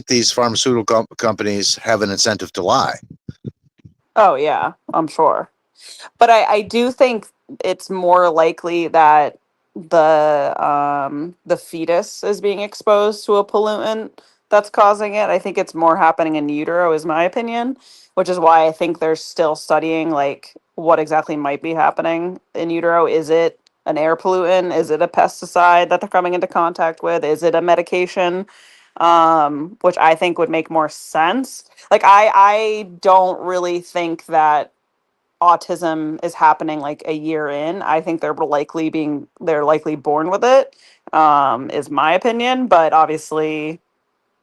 these pharmaceutical companies have an incentive to lie? Oh yeah, I'm sure. But I do think it's more likely that the fetus is being exposed to a pollutant that's causing it. I think it's more happening in utero, is my opinion, which is why I think they're still studying like what exactly might be happening in utero. Is it an air pollutant? Is it a pesticide that they're coming into contact with? Is it a medication? Which I think would make more sense. Like I don't really think that autism is happening like a year in. I think they're likely born with it, is my opinion, but obviously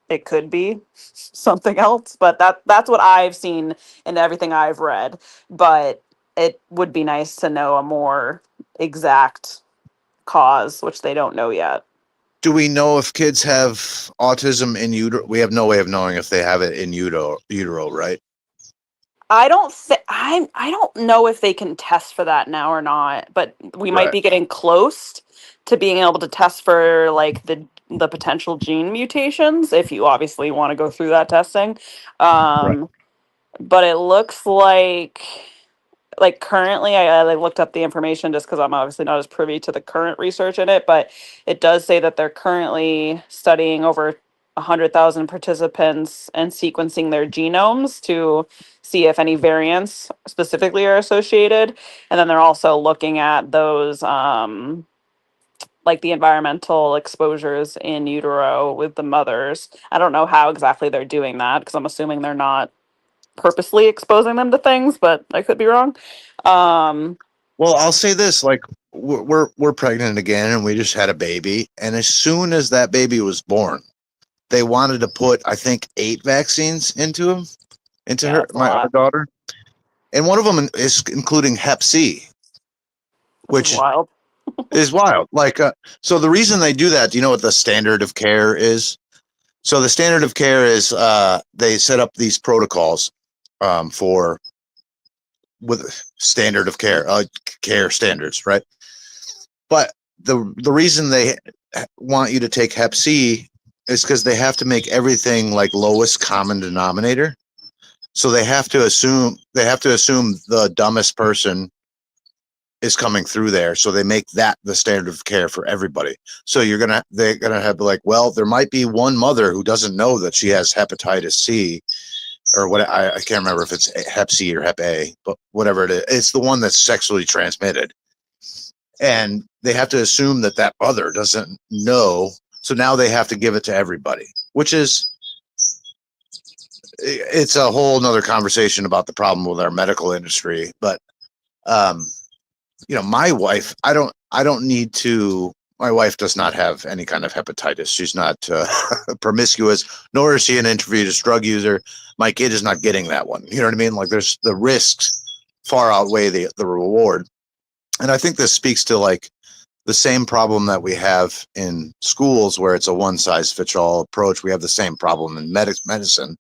it could be something else. But that's what I've seen and everything I've read. But it would be nice to know a more exact cause, which they don't know yet. Do we know if kids have autism in utero? We have no way of knowing if they have it in utero, right? I don't know if they can test for that now or not, but we might Right. be getting close to being able to test for like the potential gene mutations if you obviously want to go through that testing. Right. But it looks like currently I looked up the information just because I'm obviously not as privy to the current research in it, but it does say that they're currently studying over 100,000 participants and sequencing their genomes to see if any variants specifically are associated. And then they're also looking at those like the environmental exposures in utero with the mothers. I don't know how exactly they're doing that because I'm assuming they're not purposely exposing them to things, but I could be wrong. Um, Well, I'll say this: like we're pregnant again, and we just had a baby, and as soon as that baby was born, they wanted to put, I think, 8 vaccines into yeah, her, that's a our lot. daughter, and one of them is including Hep C, This is which wild. is wild. Like, so the reason they do that, do you know what the standard of care is? So the standard of care is they set up these protocols for with standard of care, care standards, right? But the reason they want you to take Hep C is because they have to make everything like lowest common denominator. So they have to assume the dumbest person is coming through there. So they make that the standard of care for everybody. So they're gonna have like, well, there might be one mother who doesn't know that she has hepatitis C or what I can't remember if it's Hep C or Hep A, but whatever it is, it's the one that's sexually transmitted. And they have to assume that that mother doesn't know. So now they have to give it to everybody, which is, it's a whole nother conversation about the problem with our medical industry. But, my wife, I don't need to, my wife does not have any kind of hepatitis. She's not promiscuous, nor is she an intravenous drug user. My kid is not getting that one. You know what I mean? Like there's the risks far outweigh the reward. And I think this speaks to like the same problem that we have in schools where it's a one size fits all approach. We have the same problem in medicine.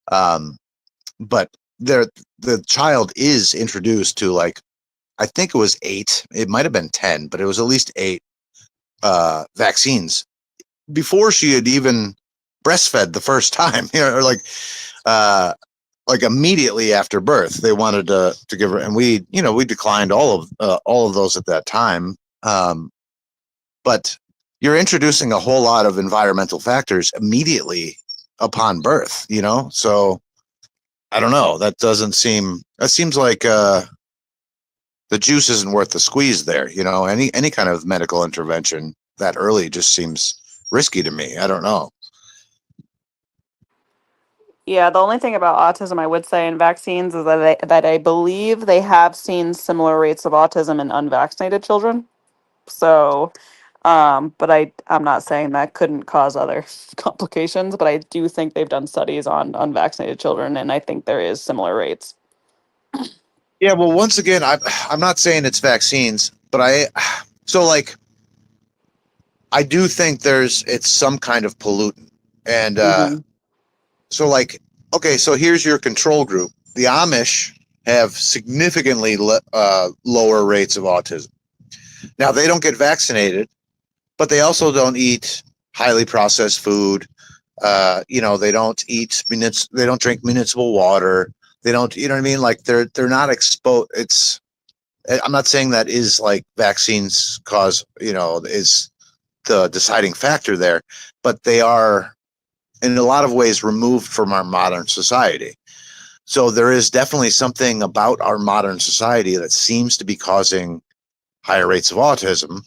But the child is introduced to like, I think it was 8, it might have been 10, but it was at least 8 vaccines before she had even breastfed the first time, or like immediately after birth, they wanted to give her, and we declined all of those at that time. But you're introducing a whole lot of environmental factors immediately upon birth, so I don't know. That seems like the juice isn't worth the squeeze there. Any kind of medical intervention that early just seems risky to me. I don't know. Yeah, the only thing about autism I would say in vaccines is that I believe they have seen similar rates of autism in unvaccinated children. So, but I'm not saying that couldn't cause other complications, but I do think they've done studies on unvaccinated children, and I think there is similar rates. Yeah, well, once again, I'm not saying it's vaccines, but I do think it's some kind of pollutant, and Hmm. so like, okay, so here's your control group. The Amish have significantly lower rates of autism. Now they don't get vaccinated, but they also don't eat highly processed food. They don't eat they don't drink municipal water. They don't, you know what I mean? Like they're not exposed. I'm not saying that is like vaccines cause, is the deciding factor there, but they are in a lot of ways removed from our modern society. So there is definitely something about our modern society that seems to be causing higher rates of autism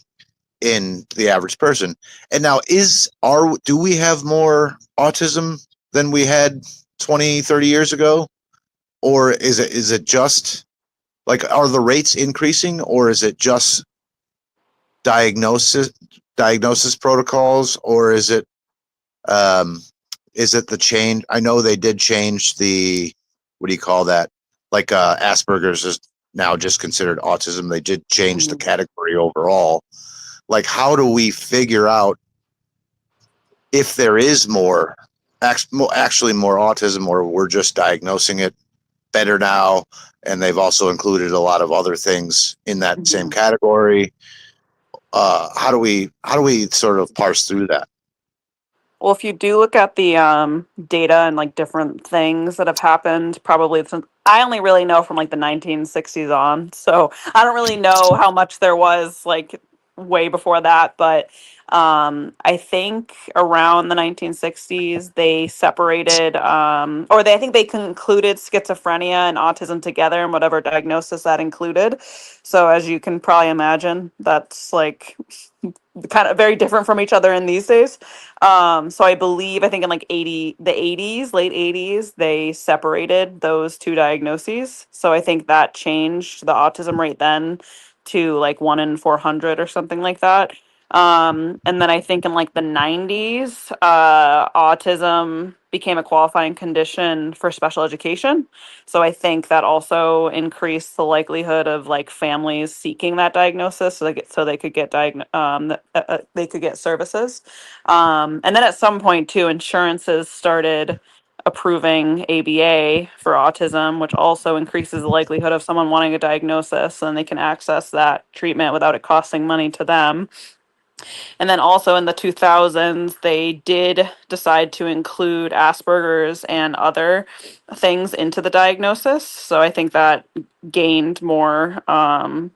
in the average person. And now do we have more autism than we had 20, 30 years ago? Or is it just Like, are the rates increasing, or is it just diagnosis protocols, or is it the change? I know they did change the, what do you call that? Like Asperger's is now just considered autism. They did change the category overall. Like, how do we figure out if there is actually more autism, or we're just diagnosing it better now, and they've also included a lot of other things in that same category? How do we sort of parse through that? Well, if you do look at the data and like different things that have happened, probably since I only really know from like the 1960s on, so I don't really know how much there was like way before that. But I think around the 1960s they separated, I think they concluded schizophrenia and autism together, and whatever diagnosis that included. So as you can probably imagine, that's like kind of very different from each other in these days. So I think in like the 80s, late 80s, they separated those two diagnoses. So I think that changed the autism rate then to like 1 in 400 or something like that. And then I think in like the 90s, autism became a qualifying condition for special education. So I think that also increased the likelihood of like families seeking that diagnosis, so they could get they could get services. And then at some point too, insurances started approving ABA for autism, which also increases the likelihood of someone wanting a diagnosis, and they can access that treatment without it costing money to them. And then also in the 2000s, they did decide to include Asperger's and other things into the diagnosis. So I think that gained more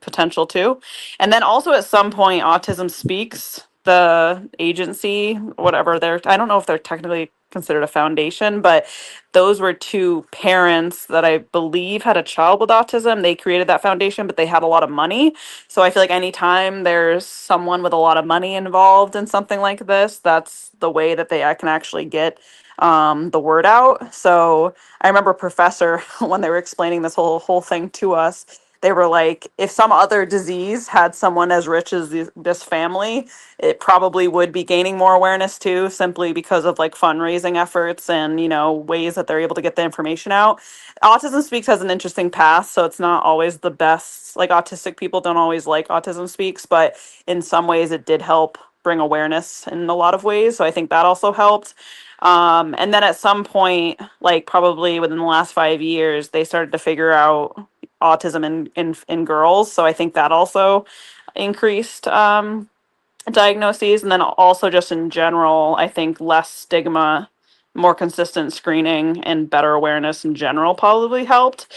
potential too. And then also at some point, Autism Speaks, the agency, whatever I don't know if they're technically considered a foundation, but those were two parents that I believe had a child with autism. They created that foundation, but they had a lot of money. So I feel like anytime there's someone with a lot of money involved in something like this, that's the way that they can actually get the word out. So I remember a professor when they were explaining this whole thing to us, they were like, if some other disease had someone as rich as this family, it probably would be gaining more awareness too, simply because of like fundraising efforts and, ways that they're able to get the information out. Autism Speaks has an interesting path, so it's not always the best. Like, autistic people don't always like Autism Speaks, but in some ways it did help bring awareness in a lot of ways. So I think that also helped. And then at some point, like probably within the last 5 years, they started to figure out autism in girls. So I think that also increased diagnoses. And then also just in general, I think less stigma, more consistent screening, and better awareness in general probably helped.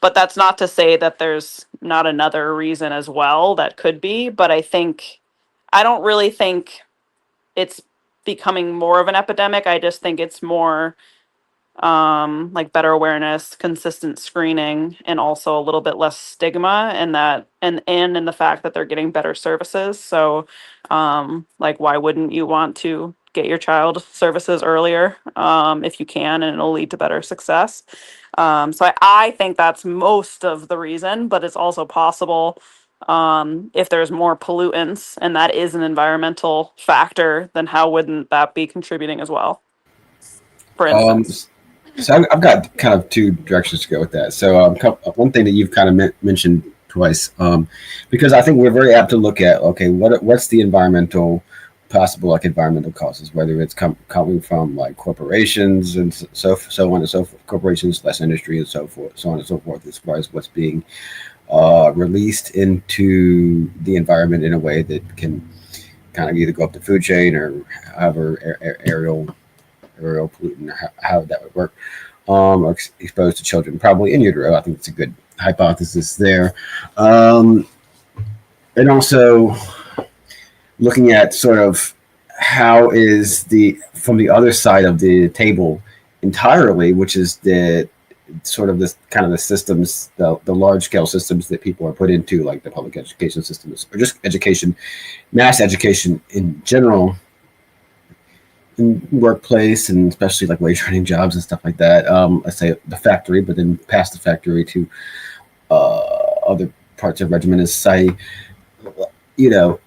But that's not to say that there's not another reason as well that could be. But I don't really think it's becoming more of an epidemic. I just think it's more like better awareness, consistent screening, and also a little bit less stigma, and that and in the fact that they're getting better services. So like, why wouldn't you want to get your child services earlier if you can, and it'll lead to better success. So I think that's most of the reason, but it's also possible if there's more pollutants and that is an environmental factor, then how wouldn't that be contributing as well, for instance? So I've got kind of two directions to go with that. So one thing that you've kind of mentioned twice, because I think we're very apt to look at, okay, what's the possible like environmental causes, whether it's coming from like corporations and so on and so forth, corporations, less industry and so forth, so on and so forth, as far as what's being released into the environment in a way that can kind of either go up the food chain or however aerial pollutant, how that would work, or exposed to children, probably in utero. I think it's a good hypothesis there. And also looking at sort of how is from the other side of the table entirely, which is the sort of this kind of the systems, the large scale systems that people are put into, like the public education systems, or just education, mass education in general, in workplace, and especially like wage earning jobs and stuff like that. Let's say the factory, but then past the factory to other parts of regimented society. You know,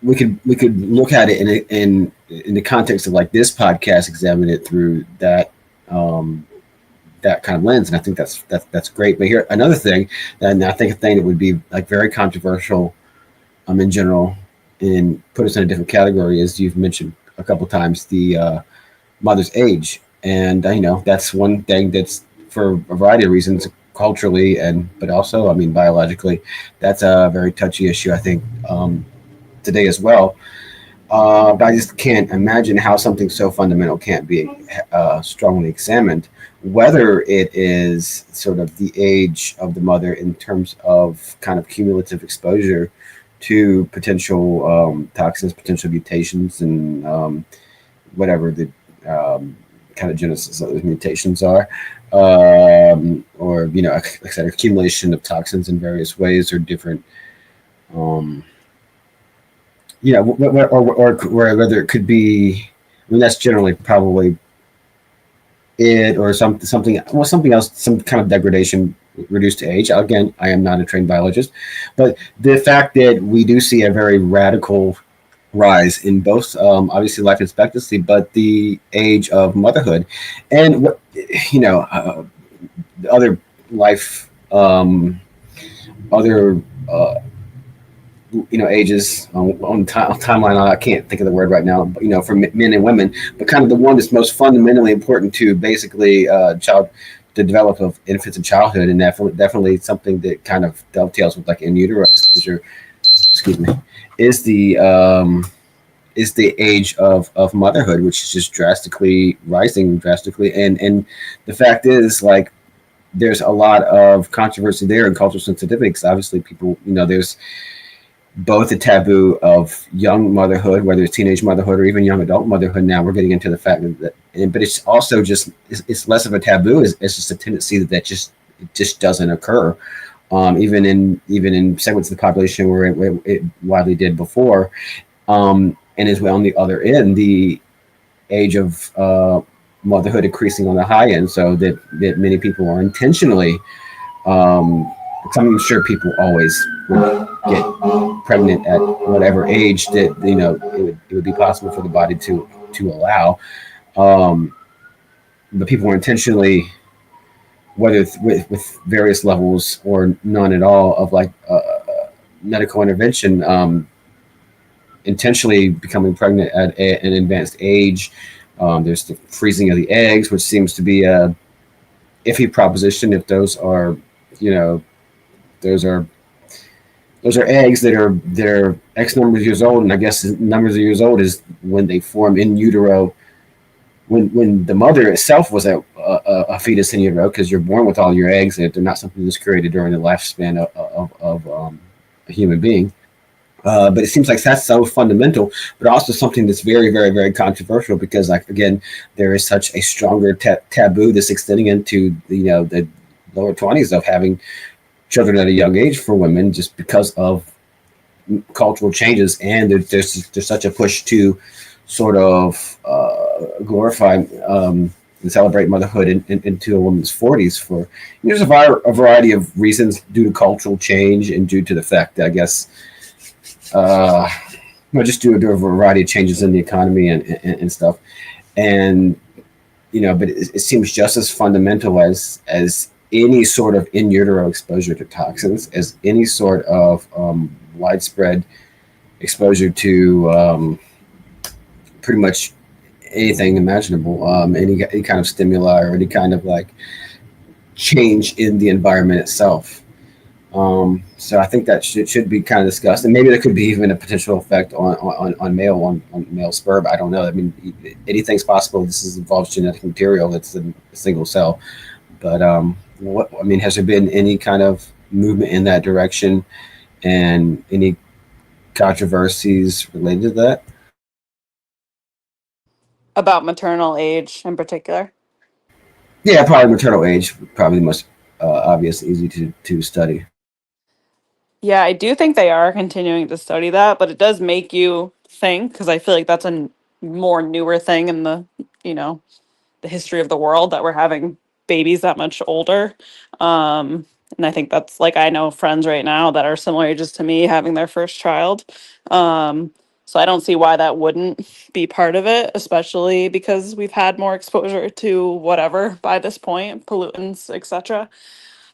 we could look at it in the context of like this podcast, examine it through um, that kind of lens, and I think that's great. But here another thing, and I think a thing that would be like very controversial in general, and put us in a different category, as you've mentioned a couple times, the mother's age, and that's one thing that's for a variety of reasons, culturally and but also, I mean, biologically, that's a very touchy issue. I think today as well. But I just can't imagine how something so fundamental can't be strongly examined. Whether it is sort of the age of the mother in terms of kind of cumulative exposure to potential toxins, potential mutations, and whatever the kind of genesis of those mutations are, or like I said, accumulation of toxins in various ways or different. Um, or whether it could be. I mean, that's generally probably it, or something else, some kind of degradation reduced to age. Again, I am not a trained biologist, but the fact that we do see a very radical rise in both, obviously, life expectancy, but the age of motherhood, and what other life, other ages on timeline. I can't think of the word right now, but for men and women, but kind of the one that's most fundamentally important to basically child the development of infants in childhood, and definitely something that kind of dovetails with like in utero exposure. Excuse me, is the age of motherhood, which is just rising drastically, and the fact is, like, there's a lot of controversy there and cultural sensitivity, because obviously people, there's both a taboo of young motherhood, whether it's teenage motherhood or even young adult motherhood. Now we're getting into the fact that, but it's also just it's less of a taboo. It's just a tendency that it just doesn't occur, even in segments of the population where it widely did before. And as well, on the other end, the age of motherhood increasing on the high end, so that many people are intentionally. I'm sure people always would get pregnant at whatever age that it would be possible for the body to allow. But people are intentionally, whether it's with various levels or none at all of like medical intervention, intentionally becoming pregnant at an advanced age. There's the freezing of the eggs, which seems to be a iffy proposition if those are, those are eggs that are X number of years old, and I guess numbers of years old is when they form in utero. When the mother itself was a fetus in utero, because you're born with all your eggs, and they're not something that's created during the lifespan of a human being. But it seems like that's so fundamental, but also something that's very, very, very controversial, because, like, again, there is such a stronger taboo that's extending into the lower 20s of having children at a young age for women, just because of cultural changes, and there's such a push to sort of glorify and celebrate motherhood into a woman's 40s for there's a variety of reasons, due to cultural change and due to the fact that, I guess, just due to a variety of changes in the economy and stuff, and but it seems just as fundamental as any sort of in utero exposure to toxins, as any sort of widespread exposure to pretty much anything imaginable, any kind of stimuli or any kind of like change in the environment itself. So I think that should be kind of discussed, and maybe there could be even a potential effect on male sperm. I don't know. I mean, anything's possible. This involves genetic material. It's a single cell, but has there been any kind of movement in that direction, and any controversies related to that? About maternal age in particular. Yeah, probably maternal age, probably the most obvious, easy to study. Yeah, I do think they are continuing to study that, but it does make you think, because I feel like that's a more newer thing in you know, the history of the world, that we're having babies that much older. And I think that's like, I know friends right now that are similar ages to me having their first child. So I don't see why that wouldn't be part of it, especially because we've had more exposure to whatever by this point, pollutants, etc.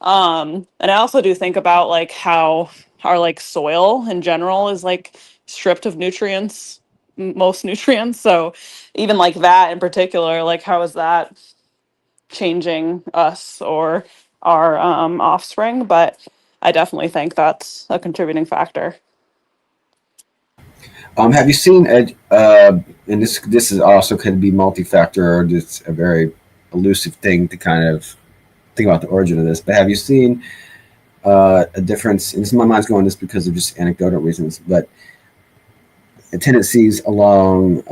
And I also do think about like how our like soil in general is like stripped of nutrients, most nutrients. So even like that in particular, like how is that changing us or our offspring? But I definitely think that's a contributing factor. Have you seen and this is also could be multi-factor or just a very elusive thing to kind of think about the origin of this. But have you seen a difference? And this my mind's going this because of just anecdotal reasons, but tendencies along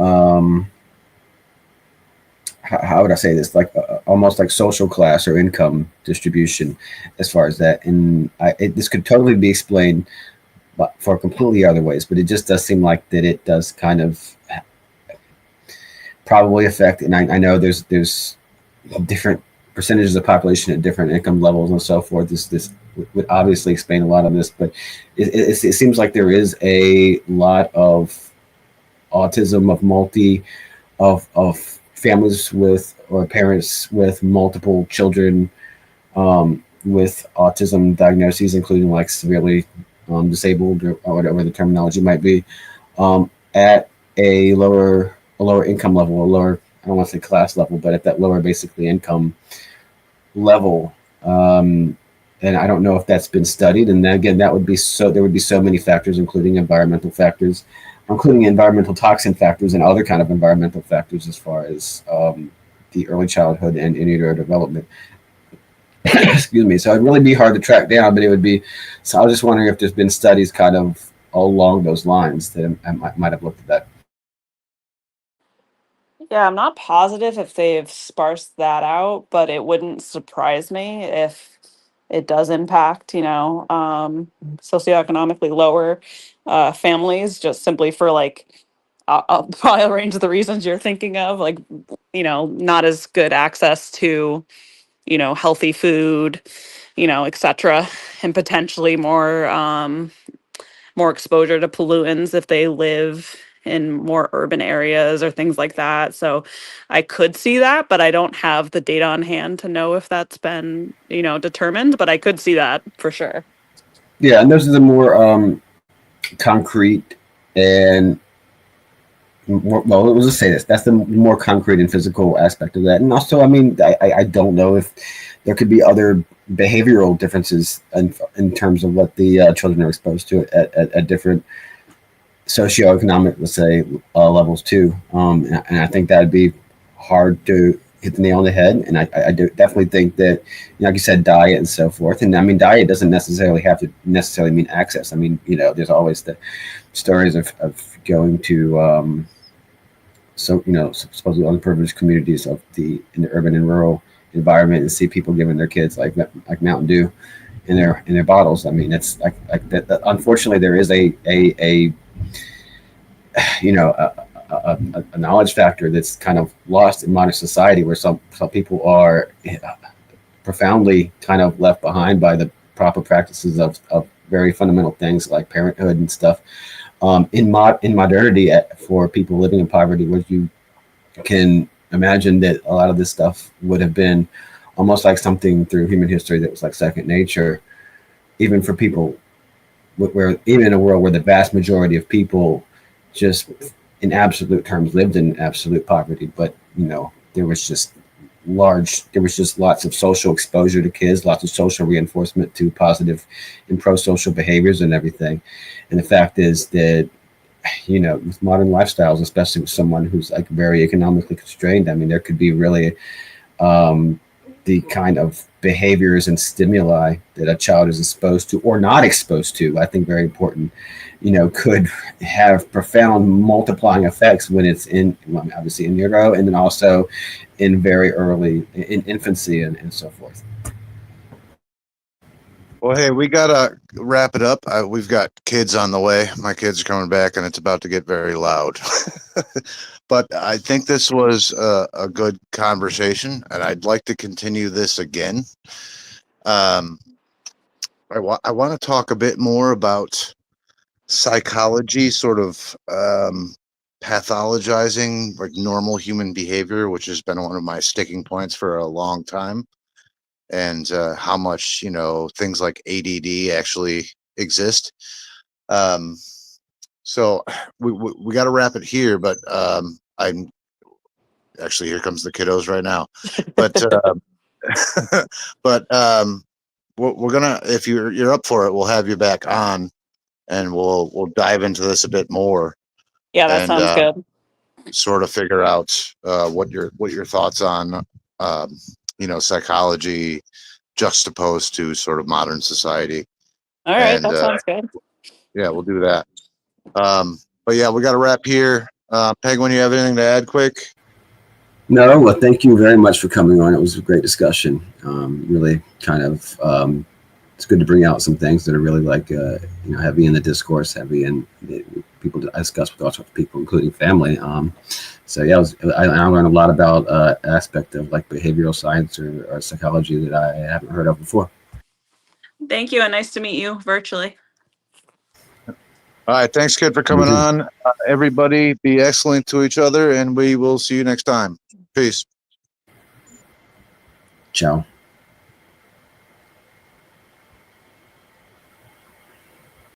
how would I say this? Like almost like social class or income distribution, as far as that. And this could totally be explained, but for completely other ways. But it just does seem like that it does kind of probably affect. And I know there's different percentages of population at different income levels and so forth. This would obviously explain a lot of this, but it seems like there is a lot of autism of families with or parents with multiple children with autism diagnoses, including like severely disabled or whatever the terminology might be, at a lower income level, a lower, I don't want to say class level, but at that lower basically income level. And I don't know if that's been studied. And then again, that would be there would be so many factors, including environmental factors, including environmental toxin factors and other kind of environmental factors as far as the early childhood and in utero development. Excuse me. So it'd really be hard to track down, but it would be. So I was just wondering if there's been studies kind of all along those lines that I might have looked at that. Yeah, I'm not positive if they've sparsed that out, but it wouldn't surprise me if it does impact, socioeconomically lower families, just simply for like, I'll probably arrange the reasons you're thinking of, like, not as good access to, healthy food, etc., and potentially more exposure to pollutants if they live in more urban areas or things like that. So I could see that, but I don't have the data on hand to know if that's been, determined, but I could see that for sure. Yeah, and those are the more concrete and well, let's just say this. That's the more concrete and physical aspect of that. And also, I mean, I don't know if there could be other behavioral differences in terms of what the children are exposed to at different socioeconomic, let's say, levels too. And I think that'd be hard to hit the nail on the head. And I do definitely think that, like you said, diet and so forth. And I mean, diet doesn't necessarily have to necessarily mean access. I mean, there's always the stories of going to supposedly unprivileged communities in the urban and rural environment and see people giving their kids like Mountain Dew in their bottles. I mean, it's like that. Unfortunately, there is a knowledge factor that's kind of lost in modern society, where some people are profoundly kind of left behind by the proper practices of very fundamental things like parenthood and stuff. In modernity, for people living in poverty, where you can imagine that a lot of this stuff would have been almost like something through human history that was like second nature, even for people where even in a world where the vast majority of people just in absolute terms lived in absolute poverty, but there was just lots of social exposure to kids, lots of social reinforcement to positive and pro-social behaviors and everything. And the fact is that, with modern lifestyles, especially with someone who's like very economically constrained, I mean, there could be really the kind of behaviors and stimuli that a child is exposed to or not exposed to, I think very important, could have profound multiplying effects when it's obviously in utero and then also in very early in infancy and so forth. Well, hey, we gotta wrap it up. We've got kids on the way. My kids are coming back, and it's about to get very loud. But I think this was a good conversation, and I'd like to continue this again. I want to talk a bit more about psychology, sort of pathologizing like normal human behavior, which has been one of my sticking points for a long time, and how much things like ADD actually exist. Um, so we got to wrap it here, but I'm actually here comes the kiddos right now, but but we're gonna, if you're up for it, we'll have you back on, and we'll dive into this a bit more Yeah, that and sounds good. sort of figure out what your thoughts on psychology juxtaposed to sort of modern society. All right, And that sounds good. yeah, we'll do that. But yeah, we got to wrap here. Penguin, you have anything to add quick? No, well, thank you very much for coming on. It was a great discussion. Really kind of, it's good to bring out some things that are really like, heavy in the discourse, heavy in people to discuss with all sorts of people, including family. So yeah, I learned a lot about aspect of like behavioral science or psychology that I haven't heard of before. Thank you, and nice to meet you virtually. All right, thanks, kid, for coming on. Everybody, be excellent to each other, and we will see you next time. Peace. Ciao.